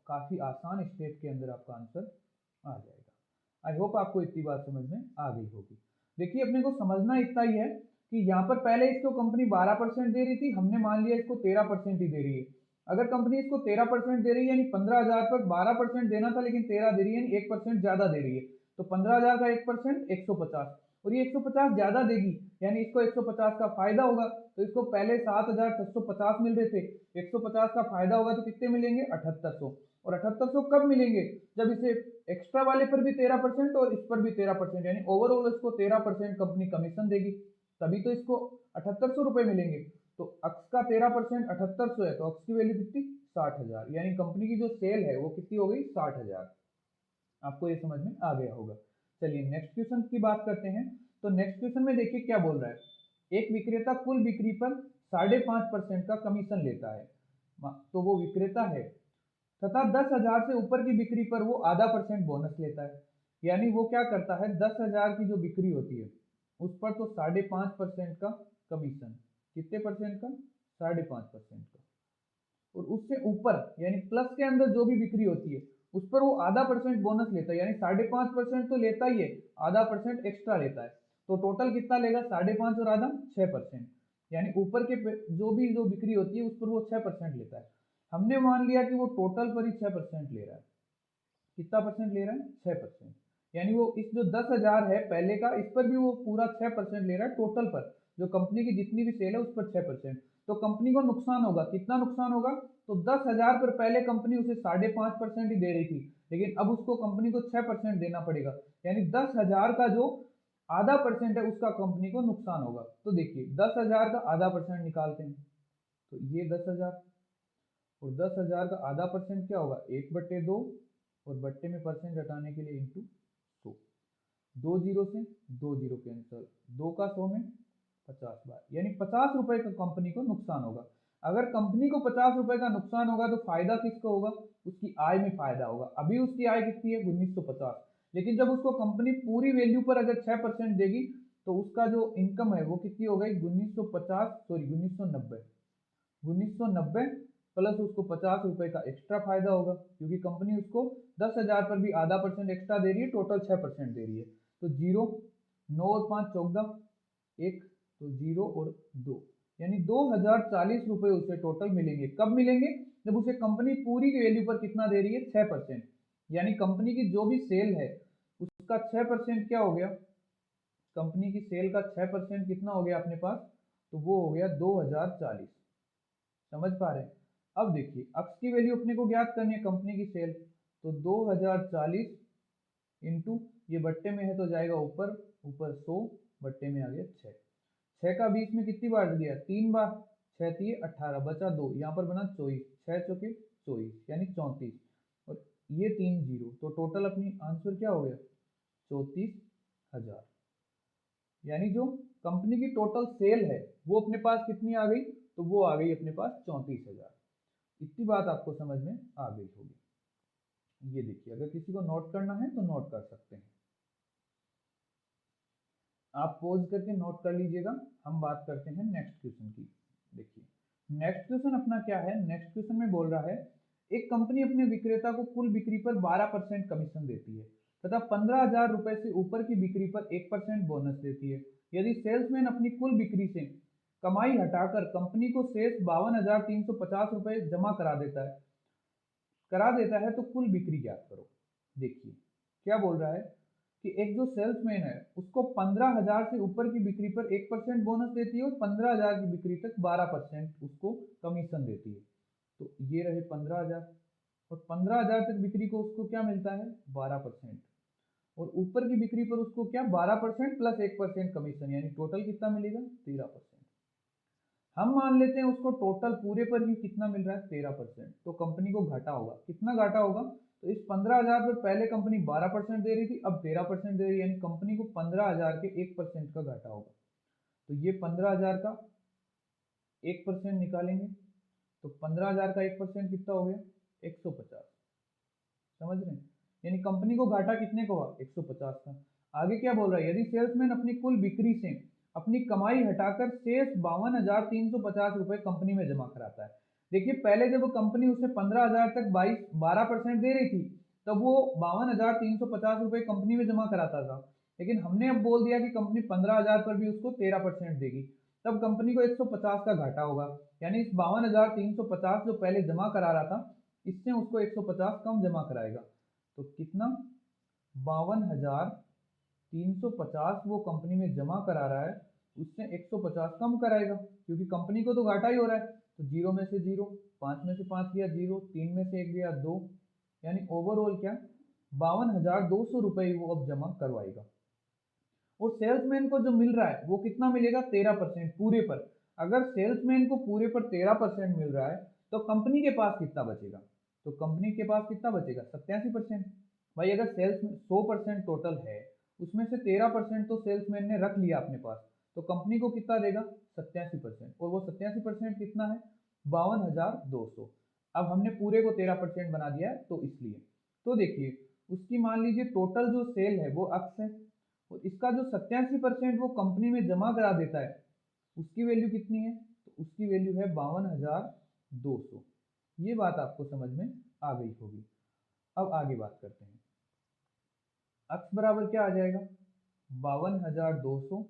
A: काफी आसान स्टेप के अंदर आपका आंसर आ जाएगा। आई होप आपको इतनी बात समझ में आ गई होगी। देखिए अपने को समझना इतना ही है कि यहाँ पर पहले इसको कंपनी 12% दे रही थी, हमने मान लिया इसको 13% ही दे रही है। अगर कंपनी इसको 13% दे रही है, यानी 15,000 पर 12% देना था लेकिन 13 दे रही है, यानी 1% ज्यादा दे रही है। तो 15,000 का 1% 150, और ये 150 ज्यादा देगी, यानी इसको 150 का फायदा होगा। तो इसको पहले 7,650 मिल रहे थे, 150 का फायदा होगा तो कितने मिलेंगे? 7800। और 7800 कब मिलेंगे? जब इसे एक्स्ट्रा वाले पर भी 13% और इस पर भी 13%, यानी ओवरऑल इसको 13% कंपनी कमीशन देगी, तभी तो इसको 7800 रुपए मिलेंगे। तो अक्स का 13% 7800 है, तो अक्स की वैल्यू कितनी? 60,000। यानी कंपनी की जो सेल है वो कितनी हो गई? 60,000। आपको ये समझ में आ गया होगा। चलिए नेक्स्ट क्वेश्चन की बात करते हैं। तो नेक्स्ट क्वेश्चन में देखिए क्या बोल रहा है। एक विक्रेता कुल बिक्री पर 5.5% का कमीशन लेता है, तो वो विक्रेता है, तथा 10,000 से ऊपर की बिक्री पर वो ½ बोनस लेता है। यानी वो क्या करता है, 10,000 की जो बिक्री होती है उस पर तो 5.5% का कमीशन, कितने परसेंट का? 5.5% का, और उससे ऊपर यानी प्लस के अंदर जो भी बिक्री होती है उस पर वो ½ बोनस लेता है, यानी 5.5% तो लेता ही है, ½ एक्स्ट्रा लेता है। तो टोटल कितना लेगा? 5.5 और आधा 6%, यानी ऊपर के जो बिक्री होती है उस पर वो 6% लेता है। हमने मान लिया कि वो टोटल पर ही 6% ले रहा है। कितना परसेंट ले रहा है? 6%। यानी वो इस जो 10,000 है पहले का, इस पर भी वो पूरा 6% ले रहा है टोटल पर, जो कंपनी की जितनी भी सेल है उस पर 6%। तो कंपनी को नुकसान होगा, कितना नुकसान होगा? तो 10,000 पर पहले कंपनी उसे 5.5% ही दे रही थी, लेकिन अब उसको कंपनी को 6% देना पड़ेगा, यानी 10,000 का जो ½ है उसका कंपनी को नुकसान होगा। तो देखिए 10,000 का ½ निकालते हैं, तो ये 10,000, और 10,000 का ½ क्या होगा? 1/2, और बट्टे में परसेंट हटाने के लिए इंटू 100, 2 जीरो से 2 जीरो कैंसल, 2 का 100 में 50 बार, यानी 50 रुपए का कंपनी को नुकसान होगा। अगर कंपनी को 50 रुपए का नुकसान होगा तो फायदा किसको होगा? उसकी आय में फायदा होगा। अभी उसकी आय कितनी है? 1950, लेकिन जब उसको कंपनी पूरी वैल्यू पर अगर 6% देगी तो उसका जो इनकम है वो कितनी हो गई? 1990, 1990 प्लस उसको 50 रुपए का एक्स्ट्रा फायदा होगा, क्योंकि कंपनी उसको 10,000 पर भी ½ एक्स्ट्रा दे रही है, टोटल 6% दे रही है। तो 0, 9 और 5 14, 1, तो 0 और 2, यानी 2,040 रुपए उसे टोटल मिलेंगे। कब मिलेंगे? जब उसे कंपनी पूरी की वैल्यू पर कितना दे रही है? 6%। यानी कंपनी की जो भी सेल है उसका 6% क्या हो गया, कंपनी की सेल का 6% कितना हो गया अपने पास, तो वो हो गया 2040। समझ पा रहे हैं। अब देखिए अक्स की वैल्यू अपने को ज्ञात करनी है कंपनी की सेल, तो 2040 इंटू ये बट्टे में है तो जाएगा ऊपर, ऊपर 100 बट्टे में आ गया 6। 6 का 20 में कितनी बार दिया, 3 बार, 6 दिए 18 बचा 2, यहाँ पर बना 24, 6 चौके 24 यानी 34, और ये 3 जीरो, तो टोटल अपनी आंसर क्या हो गया 34,000। यानी जो कंपनी की टोटल सेल है वो अपने पास कितनी आ गई, तो वो आ गई अपने पास 34,000। इतनी बात आपको समझ में आ गई होगी। ये देखिए अगर किसी को नोट करना है तो नोट कर सकते हैं, आप पोज करके नोट कर लीजिएगा। हम बात करते हैं नेक्स्ट क्वेश्चन की। देखिए नेक्स्ट क्वेश्चन अपना क्या है, नेक्स्ट क्वेश्चन में बोल रहा है एक कंपनी अपने विक्रेता को कुल बिक्री पर 12% कमीशन देती है तथा 15,000 रुपए से ऊपर की बिक्री पर 1% बोनस देती है। यदि सेल्समैन अपनी कुल बिक्री से कमाई हटाकर कंपनी को शेष 52,350 रुपए जमा करा देता है तो कुल बिक्री ज्ञात करो। देखिए क्या बोल रहा है कि एक जो सेल्समैन है उसको 15,000 से ऊपर की बिक्री पर 1% बोनस देती है और 15,000 की बिक्री तक 12% उसको कमीशन देती है। तो ये रहे 15,000, और 15,000 तक बिक्री को उसको क्या मिलता है 12%, और ऊपर की बिक्री पर उसको क्या 12% प्लस 1% कमीशन, यानी टोटल कितना मिलेगा 13%। हम मान लेते हैं उसको टोटल पूरे पर ही कितना मिल रहा है 13%, तो कंपनी को घाटा होगा, कितना घाटा होगा, तो इस 15,000 पर पहले कंपनी 12% दे रही थी, अब 13% दे रही है, यानी कंपनी को 15,000 के 1% का घाटा होगा। तो ये 15,000 का 1% निकालेंगे, तो 15,000 का 1% कितना हो गया 150। समझ रहे हैं, यानी कंपनी को घाटा कितने का हुआ 150 का। आगे क्या बोल रहा है, यदि सेल्समैन अपनी कुल बिक्री से अपनी कमाई हटाकर शेष 52,350 रुपए कंपनी में जमा कराता है। देखिए पहले जब कंपनी उसे 15,000 तक 12% दे रही थी तब वो 52,350 रुपए कंपनी में जमा कराता था, लेकिन हमने अब बोल दिया कि कंपनी 15,000 पर भी उसको 13% देगी, तब कंपनी को 150 का घाटा होगा। यानी इस 52,350 जो पहले जमा करा रहा था इससे उसको 150 कम जमा कराएगा, तो कितना 52,350 वो कंपनी में जमा करा रहा है, उससे 150 कम कराएगा क्योंकि कंपनी को तो घाटा ही हो रहा है। तो जीरो में से जीरो, 5 में से 5 गया जीरो, 3 में से 1 गया 2, यानी ओवरऑल क्या 52,200 रुपए वो अब जमा करवाएगा। और सेल्समैन को जो मिल रहा है वो कितना मिलेगा 13% पूरे पर। अगर सेल्समैन को पूरे पर 13% मिल रहा है तो कंपनी के पास कितना बचेगा, तो कंपनी के पास कितना बचेगा 87%। भाई अगर सेल्स 100% टोटल है उसमें से 13% तो सेल्समैन ने रख लिया अपने पास, तो कंपनी को कितना देगा 87%, और वो 87% कितना है 52,200। अब हमने पूरे को 13% बना दिया है तो इसलिए, तो देखिए उसकी मान लीजिए टोटल जो सेल है वो अक्स है, और इसका जो 87% वो कंपनी में जमा करा देता है उसकी वैल्यू कितनी है, तो उसकी वैल्यू है 52,200। ये बात आपको समझ में आ गई होगी। अब आगे बात करते हैं, अक्स बराबर क्या आ जाएगा 52,200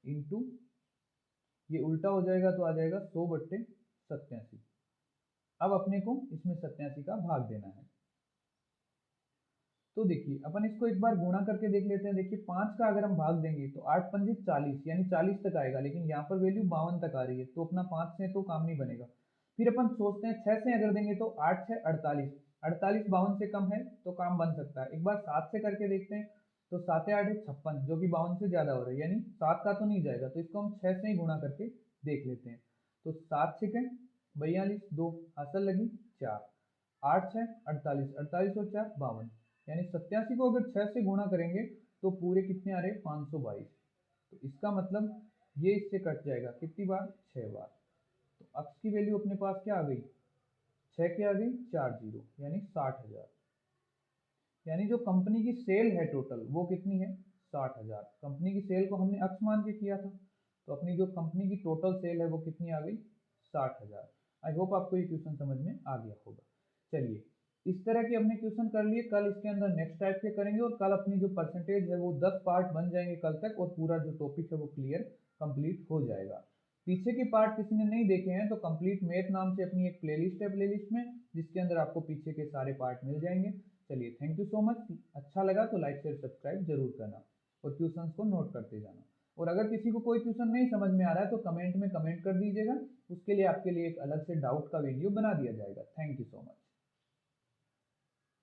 A: इंटू ये उल्टा हो जाएगा तो आ जाएगा 100 बट्टे 87। अब अपने को इसमें 87 का भाग देना है, तो देखिए अपन इसको एक बार गुणा करके देख लेते हैं। देखिए 5 का अगर हम भाग देंगे तो 8 पंजे 40 यानी 40 तक आएगा, लेकिन यहाँ पर वैल्यू 52 तक आ रही है तो अपना 5 से तो काम नहीं बनेगा। फिर अपन सोचते हैं 6 से अगर देंगे तो 8 6 48, 48 52 से कम है तो काम बन सकता है। एक बार 7 से करके देखते हैं, तो 7 8 56 जो कि 52 से ज्यादा हो रहा है, यानी 7 का तो नहीं जाएगा, तो इसको हम 6 से ही गुणा करके देख लेते हैं। तो 7 सेकंड 42, 2 हासिल लगी 4, 8 6 48, 48 और 4 52, यानी 87 को अगर 6 से गुणा करेंगे तो पूरे कितने आ रहे हैं 522। तो इसका मतलब ये इससे कट जाएगा कितनी बार 6 बार। तो अक्स की वैल्यू अपने पास क्या आ गई 6 के आ गई 4 जीरो यानी 60,000। यानी जो कंपनी की सेल है टोटल वो कितनी है 60,000। कंपनी की सेल को हमने अक्स मान के किया था, तो अपनी जो कंपनी की टोटल सेल है वो कितनी आ गई 60,000। आई होप आपको ये क्वेश्चन समझ में आ गया होगा। चलिए इस तरह के हमने क्वेश्चन कर लिए, कल इसके अंदर नेक्स्ट टाइप के करेंगे, और कल अपनी जो परसेंटेज है वो 10 पार्ट बन जाएंगे कल तक, और पूरा जो टॉपिक है वो क्लियर कंप्लीट हो जाएगा। पीछे के पार्ट किसी ने नहीं देखे हैं तो कंप्लीट मैथ नाम से अपनी एक प्लेलिस्ट है प्लेलिस्ट में, जिसके अंदर आपको पीछे के सारे पार्ट मिल जाएंगे। चलिए, थैंक यू सो मच। अच्छा लगा तो लाइक शेयर सब्सक्राइब जरूर करना और क्वेश्चंस को नोट करते जाना। और अगर किसी को कोई क्वेश्चन नहीं समझ में आ रहा है तो कमेंट में कमेंट कर दीजिएगा, उसके लिए आपके लिए एक अलग से डाउट का वीडियो बना दिया जाएगा। Thank you so much.